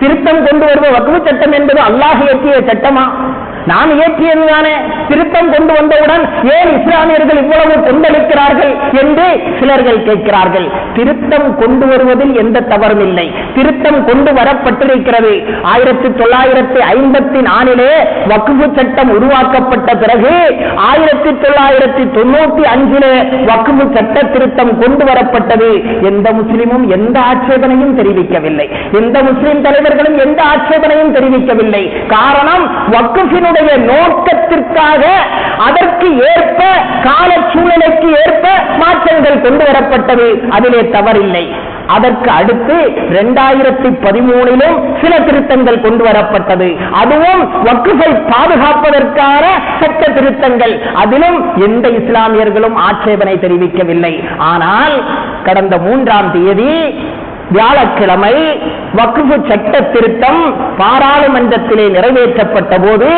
திருத்தம் கொண்டு வருவ வக்ஃப் சட்டம் என்பது அல்லாஹ் இயற்றிய சட்டமா? நாம் இயற்றியதுதானே. திருத்தம் கொண்டு வந்தவுடன் ஏன் இஸ்லாமியர்கள் இவ்வளவு கொந்தளிக்கிறார்கள் என்று சிலர்கள் கேட்கிறார்கள். திருத்தம் கொண்டு வருவதில் எந்த தவறும் இல்லை. திருத்தம் கொண்டு வரப்பட்டிருக்கிறது. 1954 வக்ஃப் சட்டம் உருவாக்கப்பட்ட பிறகு 1995 வக்ஃப் சட்ட திருத்தம் கொண்டு வரப்பட்டது. எந்த முஸ்லிமும் எந்த ஆட்சேபனையும் தெரிவிக்கவில்லை. எந்த முஸ்லிம் தலைவர்களும் எந்த ஆட்சேபனையும் தெரிவிக்கவில்லை. காரணம், வக்ஃபினுடைய நோக்கத்திற்காக அதற்கு ஏற்ப கால சூழ்நிலைக்கு ஏற்ப மாற்றங்கள் கொண்டு வரப்பட்டது. அதிலே தவறில்லை. அதற்கு அடுத்து 2013 சில திருத்தங்கள் கொண்டு வரப்பட்டது. அதுவும் வக்ஃபை பாதுகாப்பதற்கான சட்ட திருத்தங்கள். அதிலும் எந்த இஸ்லாமியர்களும் ஆட்சேபனை தெரிவிக்கவில்லை. ஆனால் கடந்த 3ஆம் தேதி வியாழக்கிழமை வக்ஃப் சட்ட திருத்தம் பாராளுமன்றத்திலே நிறைவேற்றப்பட்ட போது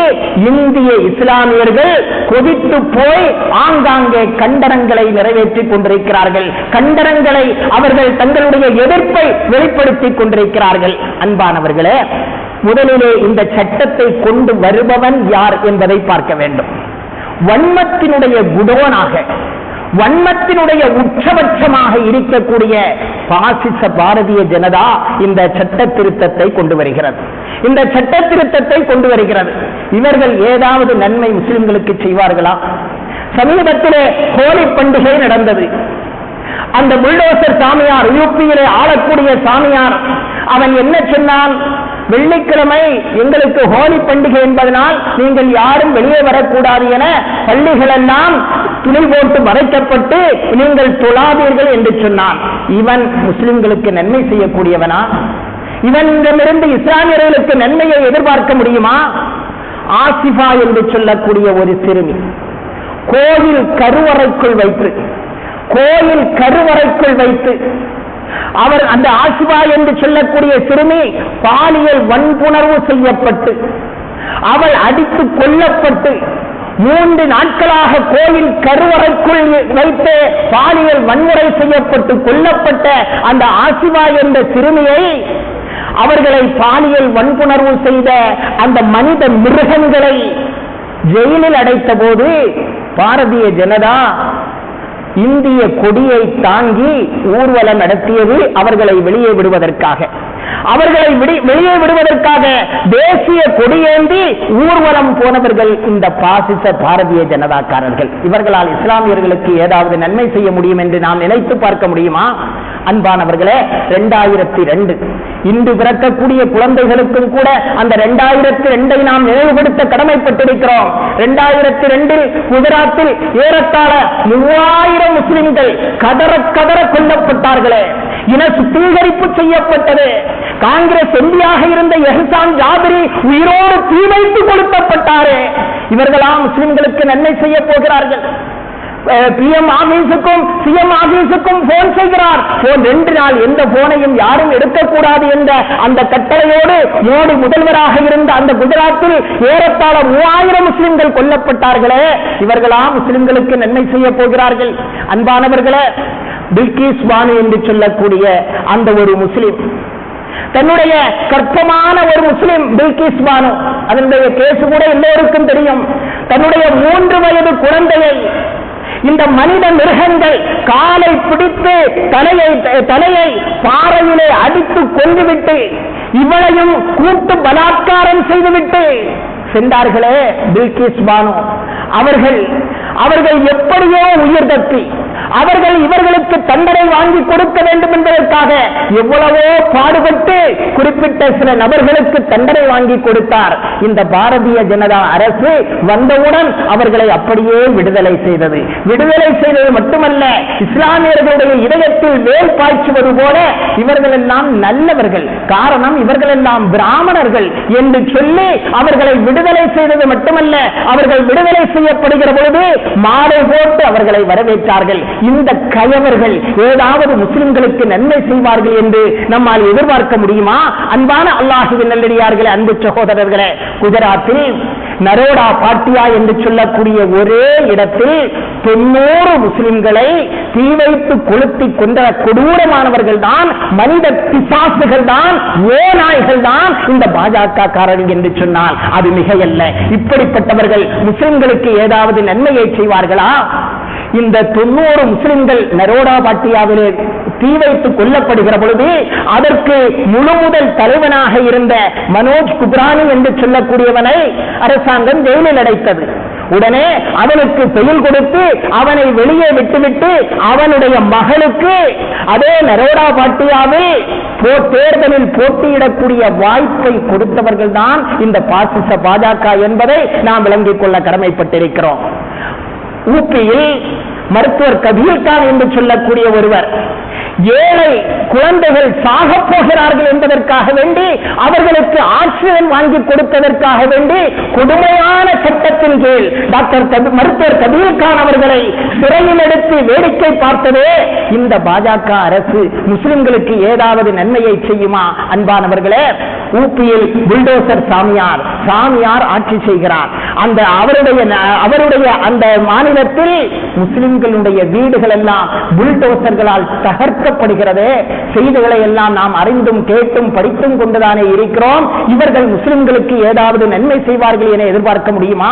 இந்திய இஸ்லாமியர்கள் கொதித்து போய் ஆங்காங்கே கண்டனங்களை நிறைவேற்றிக் கொண்டிருக்கிறார்கள். கண்டனங்களை அவர்கள் தங்களுடைய எதிர்ப்பை வெளிப்படுத்திக் கொண்டிருக்கிறார்கள். அன்பானவர்களே, முதலிலே இந்த சட்டத்தை கொண்டு வருபவன் யார் என்பதை பார்க்க வேண்டும். வன்மத்தினுடைய குடோனாக, வன்மத்தினுடைய உச்சபட்சமாக இருக்கக்கூடிய பாசிச பாரதிய ஜனதா இந்த சட்ட திருத்தத்தை கொண்டு வருகிறது. இந்த சட்ட திருத்தத்தை கொண்டு வருகிறது. இவர்கள் ஏதாவது நன்மை முஸ்லிம்களுக்கு செய்வார்களா? சமீபத்திலே ஹோலி பண்டிகை நடந்தது. அந்த புல்டோசர் சாமியார், யூபியிலே ஆளக்கூடிய சாமியார், அவன் என்ன சொன்னான்? வெள்ளிக்கிழமை எங்களுக்கு ஹோலி பண்டிகை என்பதனால் நீங்கள் யாரும் வெளியே வரக்கூடாது என பள்ளிகள் எல்லாம் துணி போட்டு மறைக்கப்பட்டு நீங்கள் தொழாதீர்கள் என்று சொன்னான். இவன் முஸ்லிம்களுக்கு நன்மை செய்யக்கூடியவனா? இவனிடமிருந்து இஸ்லாமியர்களுக்கு நன்மையை எதிர்பார்க்க முடியுமா? ஆசிஃபா என்று சொல்லக்கூடிய ஒரு சிறுமி கோயில் கருவறைக்குள் வைத்து அவர் அந்த ஆசிஃபா என்று சொல்லக்கூடிய சிறுமி பாலியல் வன்புணர்வு செய்யப்பட்டு அவள் அடித்து கொல்லப்பட்டு 3 நாட்களாக கோயில் கருவறைக்குள் வைத்து பாலியல் வன்முறை செய்யப்பட்டு கொல்லப்பட்ட அந்த ஆசிஃபா என்ற சிறுமியை அவர்களை பாலியல் வன்புணர்வு செய்த அந்த மனித மிருகங்களை ஜெயிலில் அடைத்த போது பாரதிய ஜனதா இந்திய கொடியை தாங்கி ஊர்வலம் நடத்தியது அவர்களை வெளியே விடுவதற்காக. தேசிய கொடியேந்தி ஊர்வலம் போனவர்கள் இந்த பாசிச பாரதிய ஜனதாக்காரர்கள். இவர்களால் இஸ்லாமியர்களுக்கு ஏதாவது நன்மை செய்ய முடியும் என்று நாம் நினைத்து பார்க்க முடியுமா? அன்பானவர்களே, 2002 இன்று பிறக்கக்கூடிய குழந்தைகளுக்கும் கூட அந்த 2002 நாம் நினைவுபடுத்த கடமைப்பட்டிருக்கிறோம். 2002 குஜராத்தில் ஏறத்தாழ 3000 முஸ்லிம்கள் கதற கொல்லப்பட்டார்களே, இன சுத்திகரிப்பு செய்யப்பட்டது. காங்கிரஸ் எம்பியாக இருந்த எஹ்சான் ஜாபரி உயிரோடு தீ வைத்து கொளுத்தப்பட்டாரே. இவர்களா முஸ்லிம்களுக்கு நன்மை செய்ய போகிறார்கள்? PM ஆபீஸுக்கும் CM ஆபீஸுக்கும் போன் செய்கிறார். 2 நாள் எந்த போனையும் யாரும் எடுக்கக்கூடாது என்ற அந்த கட்டளையோடு மோடி முதல்வராக இருந்த அந்த குஜராத்தில் ஏறத்தாழ 3000 முஸ்லிம்கள் கொல்லப்பட்டார்களே. இவர்களா முஸ்லிம்களுக்கு நன்மை செய்ய போகிறார்கள்? அன்பானவர்களே, பில்கிஸ் பானு என்று சொல்லக்கூடிய அந்த ஒரு முஸ்லிம், தன்னுடைய கற்பமான ஒரு முஸ்லிம் பில்கிஸ் பானு, அதனுடைய கேஸ் கூட எல்லோருக்கும் தெரியும். தன்னுடைய 3 வயது குழந்தையை இந்த மனித மிருகங்கள் காலை பிடித்து தலையை பாறையிலே அடித்து கொன்றுவிட்டு இவளையும் கூட்டு பலாத்காரம் செய்துவிட்டு சென்றார்களே பில்கிஸ் பானு. அவர்கள் எப்படியோ உயிர் தப்பி அவர்கள் இவர்களுக்கு தண்டனை வாங்கி கொடுக்க வேண்டும் என்பதற்காக எவ்வளவோ பாடுபட்டு குறிப்பிட்ட சில நபர்களுக்கு தண்டனை வாங்கி கொடுத்தார். இந்த பாரதிய ஜனதா அரசு வந்தவுடன் அவர்களை அப்படியே விடுதலை செய்தது மட்டுமல்ல, இஸ்லாமியர்களுடைய இதயத்தில் வேல் பாய்ச்சுவது போல இவர்கள் எல்லாம் நல்லவர்கள், காரணம் இவர்கள் எல்லாம் பிராமணர்கள் என்று சொல்லி அவர்களை விடுதலை செய்தது மட்டுமல்ல, அவர்கள் விடுதலை செய்யப்படுகிற பொழுது மாலை போட்டு அவர்களை வரவேற்றார்கள். இந்த கயவர்கள் ஏதாவது முஸ்லிம்களுக்கு நன்மை செய்வார்கள் என்று நம்மால் எதிர்பார்க்க முடியுமா? அன்பான அல்லாஹ்வின் நல்லடியார்களே, அன்பு சகோதரர்களே, குஜராத்தில் நரோடா பாட்டியா என்று சொல்லக்கூடிய ஒரே இடத்தில் 90 முஸ்லிம்களை தீ வைத்து கொளுத்தி கொண்ட கொடூரமானவர்கள் தான், மனித பிசாசுகள் தான், ஓநாய்கள் தான் இந்த பாஜக காரர்கள் என்று சொன்னால் அது மிகையல்ல. இப்படிப்பட்டவர்கள் முஸ்லிம்களுக்கு ஏதாவது நன்மையை செய்வார்களா? இந்த 90 முஸ்லிம்கள் நரோடா பாட்டியாவிலே தீ வைத்து கொல்லப்படுகிற பொழுது அதற்கு முழு முதல் தலைவனாக இருந்த மனோஜ் குப்ரானி என்று சொல்லக்கூடியவனை அரசாங்கம் ஜெயிலில் அடைத்தது. உடனே அவனுக்கு பெயில் கொடுத்து அவனை வெளியே விட்டுவிட்டு அவனுடைய மகளுக்கு அதே நரோடா பாட்டியாவில் தேர்தலில் போட்டியிடக்கூடிய வாய்ப்பை கொடுத்தவர்கள் தான் இந்த பாசிச பாஜக என்பதை நாம் விளங்கிக் கொள்ள கடமைப்பட்டிருக்கிறோம். ஊப்பியில் மருத்துவர் கபீர் கான் என்று சொல்லக்கூடிய ஒருவர் ஏழை குழந்தைகள் சாக போகிறார்கள் என்பதற்காக வேண்டி அவர்களுக்கு ஆக்சிஜன் வாங்கி கொடுப்பதற்காக வேண்டி கொடுமையான சட்டத்தின் கீழ் மருத்துவர் கபீர் கான் அவர்களை சிறையில் எடுத்து வேடிக்கை பார்த்ததே இந்த பாஜக அரசு முஸ்லிம்களுக்கு ஏதாவது நன்மையை செய்யுமா? அன்பானவர்களே, ஊப்பியில் புல்டோசர் சாமியார் ஆட்சி செய்கிறார். அவருடைய அந்த மாநிலத்தில் முஸ்லிம்களுடைய வீடுகள் எல்லாம் புல்டோசர்களால் தகர்க்கப்படுகிறது. செய்திகளை எல்லாம் நாம் அறிந்தும் கேட்டும் படித்தும் கொண்டுதானே இருக்கிறோம். இவர்கள் முஸ்லிம்களுக்கு ஏதாவது நன்மை செய்வார்கள் என எதிர்பார்க்க முடியுமா?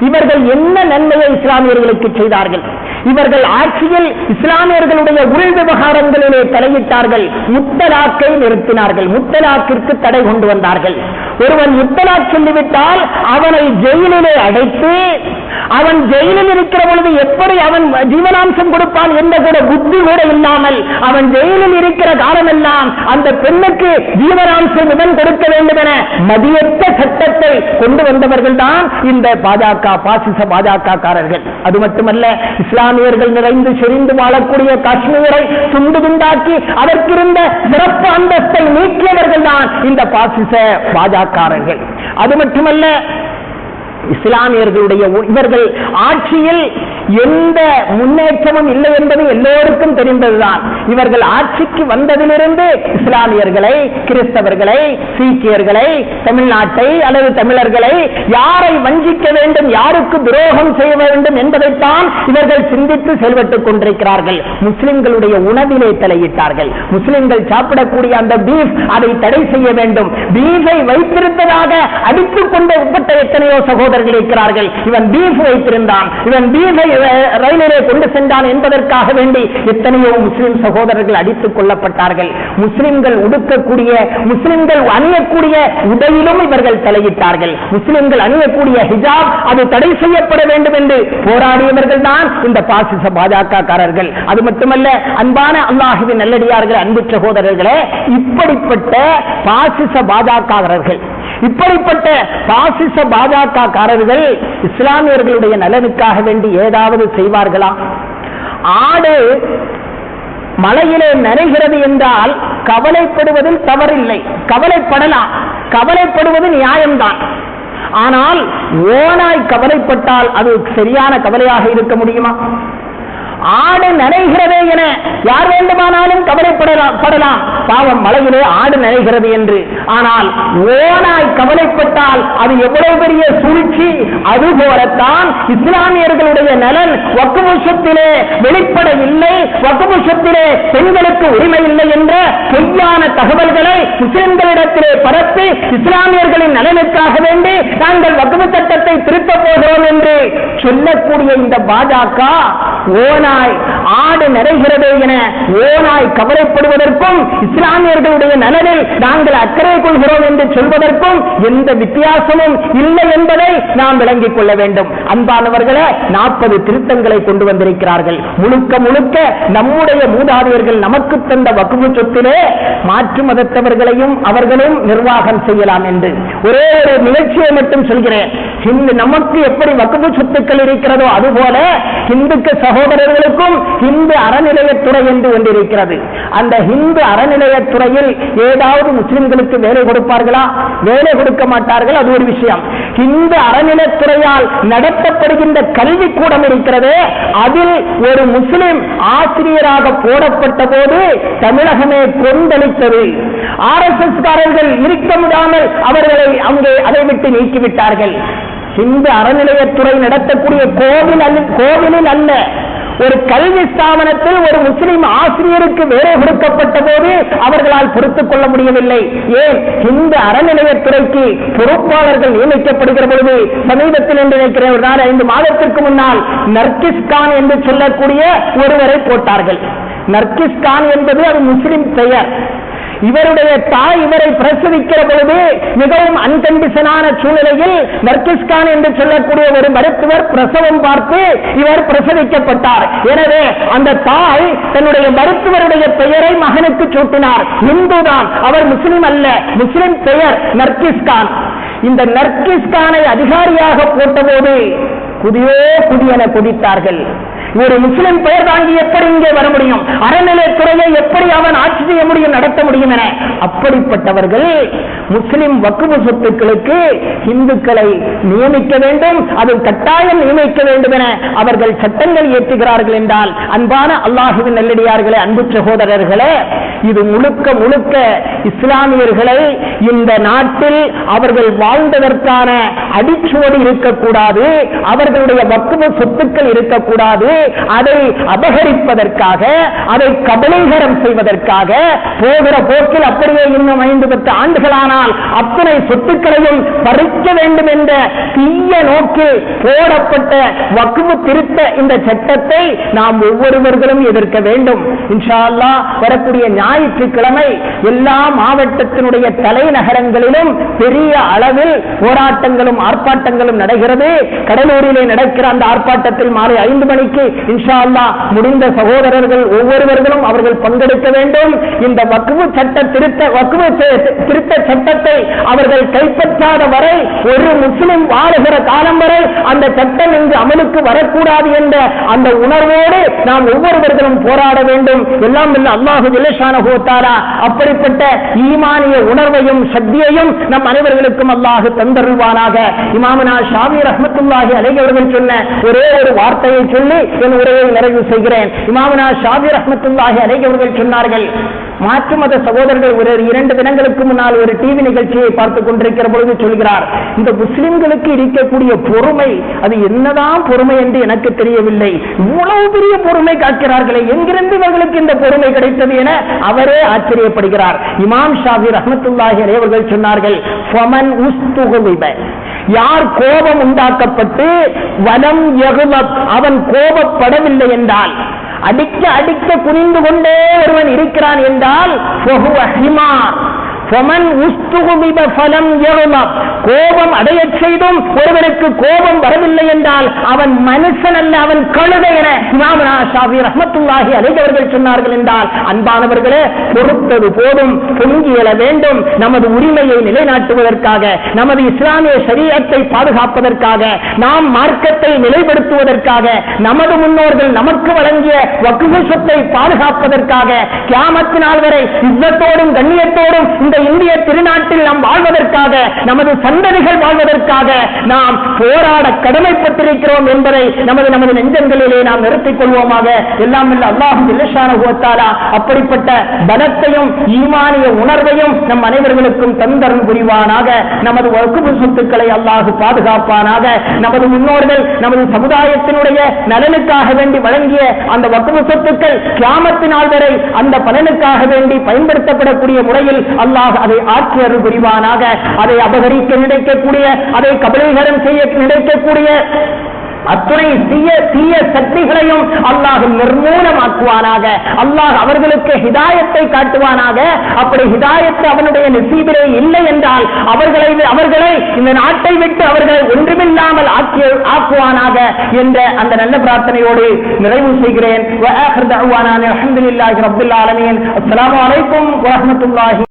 இவர்கள் என்ன நன்மையை இஸ்லாமியர்களுக்கு செய்தார்கள்? இவர்கள் ஆட்சியில் இஸ்லாமியர்களுடைய உள் விவகாரங்களிலே தலையிட்டார்கள். முத்தலாக்கை நிறுத்தினார்கள். முத்தலாக்கிற்கு தடை கொண்டு வந்தார்கள். ஒருவன் முத்தலாக் சொல்லிவிட்டால் அவனை ஜெயிலிலே அடைத்து அவன் ஜெயிலில் இருக்கிற பொழுது எப்படி அவன் ஜீவனாம்சம் கொடுப்பான் என்ற கூட புத்தி கூட இல்லாமல் அவன் ஜெயிலில் இருக்கிற காலமெல்லாம் அந்த பெண்ணுக்கு ஜீவனாம்சம் இவன் கொடுக்க வேண்டும் என மதியற்ற சட்டத்தை கொண்டு வந்தவர்கள் தான் இந்த பாஜக பாசிச பாஜக காரர்கள். அது மட்டுமல்ல, இஸ்லாமியர்கள் நிறைந்து செறிந்து வாழக்கூடிய காஷ்மீரை துண்டு துண்டாக்கி அதற்கிருந்த சிறப்பு அந்தஸ்தை நீக்கியவர்கள் தான் இந்த பாசிச பாஜகர்கள். அது மட்டுமல்ல, இஸ்லாமியர்களுடைய இவர்கள் ஆட்சியில் எந்த முன்னேற்றமும் இல்லை என்பது எல்லோருக்கும் தெரிந்ததுதான். இவர்கள் ஆட்சிக்கு வந்ததிலிருந்து இஸ்லாமியர்களை, கிறிஸ்தவர்களை, சீக்கியர்களை, தமிழ்நாட்டை அல்லது தமிழர்களை யாரை வஞ்சிக்க வேண்டும், யாருக்கு துரோகம் செய்ய வேண்டும் என்பதைத்தான் இவர்கள் சிந்தித்து செயல்பட்டுக் கொண்டிருக்கிறார்கள். முஸ்லிம்களுடைய உணவிலே தலையிட்டார்கள். முஸ்லிம்கள் சாப்பிடக்கூடிய அந்த பீஃப், அதை தடை செய்ய வேண்டும். பீஃபை வைத்திருந்ததாக அடித்துக் கொண்டு உட்பட்ட எத்தனையோ சகோதரர்கள் இருக்கிறார்கள். இவன் பீஃப் வைத்திருந்தான், இவன் பீஃபை ரயிலிலே கொண்டு சென்றான் என்பதற்காக வேண்டி எத்தனையோ முஸ்லிம் சகோதரர்கள் அடித்துக் கொள்ளப்பட்டார்கள். முஸ்லிம்கள் உடுக்கக்கூடிய, முஸ்லிம்கள் அணியக்கூடிய உடையிலும் இவர்கள் தலையிட்டார்கள். முஸ்லிம்கள் அணியக்கூடிய ஹிஜாப் அது தடை செய்யப்பட வேண்டும் என்று போராடியவர்கள் தான் இந்த பாசிச பாஜக காரர்கள். அது மட்டுமல்ல, அன்பான அல்லாஹ்வின் நல்லடியார்கள், அன்பு சகோதரர்களே, இப்படிப்பட்ட பாசிச பாஜகர்கள், இப்படிப்பட்ட பாசிச பாஜக காரர்கள் இஸ்லாமியர்களுடைய நலனுக்காக வேண்டி ஏதாவது செய்வார்களா? ஆடு மலையிலே நனைகிறது என்றால் கவலைப்படுவதில் தவறில்லை, கவலைப்படலாம், கவலைப்படுவது நியாயம்தான். ஆனால் ஓனாய் கவலைப்பட்டால் அது சரியான கவலையாக இருக்க முடியுமா? ஆடு நனைகிறதே என யார் வேண்டுமானாலும் கவலைப்படலாம், பாவம் மலையிலே ஆடு நனைகிறது என்று. ஆனால் ஓனாய் கவலைப்பட்டால் அது எவ்வளவு பெரிய சூழ்ச்சி. அதுபோலத்தான் இஸ்லாமியர்களுடைய நலன் வக்ஃப் சொத்திலே வெளிப்படவில்லை, வக்ஃப் சொத்திலே பெண்களுக்கு உரிமை இல்லை என்ற பொய்யான தகவல்களை முஸ்லிம்களிடத்திலே பரப்பி இஸ்லாமியர்களின் நலனுக்காக வேண்டி நாங்கள் வக்ஃப் சட்டத்தை திருத்தப் போகிறோம் என்று சொல்லக்கூடிய இந்த பாஜக ஓனாய் ஆடு நிறைகிறது என ஓனாய் கவலைப்படுவதற்கும் இஸ்லாமியர்களுடைய நலனில் நாங்கள் அக்கறை கொள்கிறோம் என்று சொல்வதற்கும் எந்த வித்தியாசமும் இல்லை என்பதை நாம் விளங்கிக் கொள்ள வேண்டும். அன்பானவர்களே, 40 திருத்தங்களை கொண்டு வந்திருக்கிறார்கள். முழுக்க முழுக்க நம்முடைய மூதாதையர்கள் நமக்கு தந்த வக்ஃப் சொத்திலே மாற்று மதத்தவர்களையும் அவர்களும் நிர்வாகம் செய்யலாம் என்று ஒரே ஒரு நிகழ்ச்சியை மட்டும் சொல்கிறேன். நமக்கு எப்படி வக்ஃப் சொத்துக்கள் இருக்கிறதோ அதுபோல இந்துக்கு சகோதரர்களுக்கும் இந்து அறநிலையத்துறை என்று ஒன்றிருக்கிறது. அந்த இந்து அறநிலையத்துறையில் ஏதாவது முஸ்லிம்களுக்கு வேலை கொடுப்பார்களா? வேலை கொடுக்க மாட்டார்கள். அது ஒரு விஷயம். இந்து அறநிலையத்துறையால் நடத்தப்படுகின்ற கல்விக்கூடம் இருக்கிறது. அதில் ஒரு முஸ்லிம் ஆசிரியராக போடப்பட்ட போது தமிழகமே கொந்தளித்தது. RSS காரர்கள் இருக்க முடியாமல் அவர்களை அங்கே அதை விட்டு நீக்கிவிட்டார்கள். இந்து அறநிலையத்துறை நடத்தக்கூடிய கோவிலில் அல்ல, ஒரு கல்வி ஸ்தாபனத்தில் ஒரு முஸ்லிம் ஆசிரியருக்கு வேலை கொடுக்கப்பட்ட போது அவர்களால் பொறுத்துக் கொள்ள முடியவில்லை. ஏன்? இந்து அறநிலையத்துறைக்கு பொறுப்பாளர்கள் நியமிக்கப்படுகிற பொழுது சமீபத்தில் என்று நினைக்கிறேன், 5 மாதத்திற்கு முன்னால் நர்கிஸ் கான் என்று சொல்லக்கூடிய ஒருவரை போட்டார்கள். நர்கிஸ் கான் என்பது அது முஸ்லிம் பெயர். இவருடைய தாய் இவரை பிரசவிக்கிற பொழுது மிகவும் அன்கண்டிஷனான சூழ்நிலையில் நர்கிஸ் கான் என்று சொல்லக்கூடிய ஒரு மருத்துவர் பிரசவம் பார்த்து இவர் பிரசவிக்கப்பட்டார். எனவே அந்த தாய் தன்னுடைய மருத்துவருடைய பெயரை மகனுக்கு சூட்டினார். இந்துதான், அவர் முஸ்லிம் அல்ல, முஸ்லிம் பெயர் நர்கிஸ் கான். இந்த நர்கிஸ் கானை அதிகாரியாக போட்டபோது புதியன குதித்தார்கள். ஒரு முஸ்லிம் பெயர் தாங்கி எப்படி இங்கே வர முடியும்? அறநிலையத்துறையை எப்படி அவன் ஆட்சி செய்ய முடியும், நடத்த முடியும் என அப்படிப்பட்டவர்கள் முஸ்லிம் வக்ஃப் சொத்துக்களுக்கு இந்துக்களை நியமிக்க வேண்டும், அது கட்டாயம் நியமிக்க வேண்டும் என அவர்கள் சட்டங்கள் இயற்றுகிறார்கள் என்றால், அன்பான அல்லாஹ்வின் நல்லடியார்களே, அன்பு சகோதரர்களே, இது முழுக்க முழுக்க இஸ்லாமியர்களை இந்த நாட்டில் அவர்கள் வாழ்ந்ததற்கான அடிச்சுவடு இருக்கக்கூடாது, அவர்களுடைய வக்ஃப் சொத்துக்கள் இருக்கக்கூடாது, அதை அபகரிப்பதற்காக, அதை கபலீகரம் செய்வதற்காக போகிற போக்கில் அப்படியே இன்னும் 5-10 ஆண்டுகளானால் அத்தனை சொத்துக்களையும் பறிக்க வேண்டும் என்ற தீய நோக்கில் போடப்பட்ட வக்ஃப் திருத்த இந்த சட்டத்தை நாம் ஒவ்வொருவர்களும் எதிர்க்க வேண்டும். இன்ஷா அல்லாஹ் வரக்கூடிய ஞாயிற்றுக்கிழமை எல்லா மாவட்டத்தினுடைய தலைநகரங்களிலும் பெரிய அளவில் போராட்டங்களும் ஆர்ப்பாட்டங்களும் நடக்கிறது. கடலூரிலே நடக்கிற அந்த ஆர்ப்பாட்டத்தில் மாலை 5 மணிக்கு இன்ஷா அல்லாஹ் முடிந்த சகோதரர்கள் ஒவ்வொருவர்களும் அவர்கள் பங்கெடுக்க வேண்டும். இந்த வக்ஃப் சட்ட திருத்த சட்டத்தை அவர்கள் கைப்பற்றாத வரை, ஒரு முஸ்லிம் வாழுகிற காலம் வரை அந்த சட்டம் இங்கு அமலுக்கு வரக்கூடாது என்ற அந்த உணர்வோடு நாம் ஒவ்வொருவர்களும் போராட வேண்டும். எல்லாம் அல்லாஹு ஜல்ல ஷானஹு தஆலா அப்படிப்பட்ட ஈமானிய உணர்வையும் சக்தியையும் நம் அனைவர்களுக்கும் அல்லாஹ் தந்தருள்வானாக. இமாமுனா ஷாஃபி ரஹ்மத்துல்லாஹி அலைஹி அவர்கள் சொன்ன ஒரே ஒரு வார்த்தையை சொல்லி என் உரையை நிறைவு செய்கிறேன். இமாமுனா ஷாஃபி ரஹ்மத்துல்லாஹி அலைஹி அவர்கள் சொன்னார்கள், மாற்று மத சகோதரர்கள் ஒரு 2 தினங்களுக்கு முன்னால் ஒரு டிவி நிகழ்ச்சியை பார்த்துக் கொண்டிருக்கிற பொழுது சொல்கிறார், இந்த முஸ்லிம்களுக்கு இருக்கக்கூடிய பொறுமை அது என்னதான் பொறுமை என்று எனக்கு தெரியவில்லை, இவ்வளவு பெரிய பொறுமை காக்கிறார்களே, எங்கிருந்து இவர்களுக்கு இந்த பொறுமை கிடைத்தது என அவரே ஆச்சரியப்படுகிறார். இமாம் ஷாஃபி ரஹ்மத்துல்லாஹி அலைஹி அவர்கள் சொன்னார்கள், ஃபமன் உஸ்துகுலிப, யார் கோபம் உண்டாக்கப்பட்டு வலம் யகுலப், அவன் கோபப்படவில்லை என்றால், அடிக்க அடிக்க குனிந்து கொண்டே ஒருவன் இருக்கிறான் என்றால் கோபம் அடைய செய்தும் ஒருவனுக்கு கோபம் வரவில்லை என்றால் அவன் மனுஷன் அல்ல, அவன் கழுதை என இமாமுனா ஷாஃபி ரஹ்மத்துல்லாஹி அலைஹி அவர்கள் சொன்னார்கள் என்றால், அன்பானவர்களே, பொறுத்தது போதும், பொங்கி எழ வேண்டும். நமது உரிமையை நிலைநாட்டுவதற்காக, நமது இஸ்லாமிய ஷரீஅத்தை பாதுகாப்பதற்காக, நாம் மார்க்கத்தை நிலைப்படுத்துவதற்காக, நமது முன்னோர்கள் நமக்கு வழங்கிய வக்ஃப் சொத்தை பாதுகாப்பதற்காக, கியாமத் நாள் வரை இஸ்ஸத்தோடும் கண்ணியத்தோடும் இந்த இந்திய திருநாட்டில் நாம் வாழ்வதற்காக, நமது சந்ததிகள் வாழ்வதற்காக நாம் போராட கடமைப்பட்டிருக்கிறோம் என்பதை நமது நெஞ்சங்களிலே நாம் நிறுத்திக் கொள்வோமாக. எல்லாம் அல்லாஹ் ஜல்ல ஷானஹு வ தஆலா அப்படிப்பட்ட பலத்தையும் ஈமானிய உணர்வையும் நம் அனைவர்களுக்கும் தந்தருள் புரிவானாக. நமது வக்ஃப் சொத்துக்களை அல்லாஹ் பாதுகாப்பானாக. நமது முன்னோர்கள் நமது சமுதாயத்தினுடைய நலனுக்காக வேண்டி வழங்கிய அந்த வக்ஃப் சொத்துக்கள் கியாமத் நாள் வரை அந்த பலனுக்காக வேண்டி பயன்படுத்தப்படக்கூடிய முறையில் அல்லாஹ் அதை ஆட்சி அருள் புரிவானாக. அதை அபகரிக்க நினைக்கக்கூடிய, அதை கபலீகரம் செய்ய நினைக்கக்கூடிய அத்துணை தீய சக்திகளையும் அல்லாஹ் நிர்மூலமாக்குவானாக. அல்லாஹ் அவர்களுக்கு ஹிதாயத்தை காட்டுவானாக. அப்படி ஹிதாயத்து அவனுடைய நசீபிலே இல்லை என்றால் அவர்களை இந்த நாட்டை விட்டு அவர்களை ஒன்றுமில்லாமல் ஆக்குவானாக என்ற அந்த நல்ல பிரார்த்தனையோடு நிறைவு செய்கிறேன். அஸ்ஸலாமு அலைக்கும் வரஹ்மத்துல்லாஹி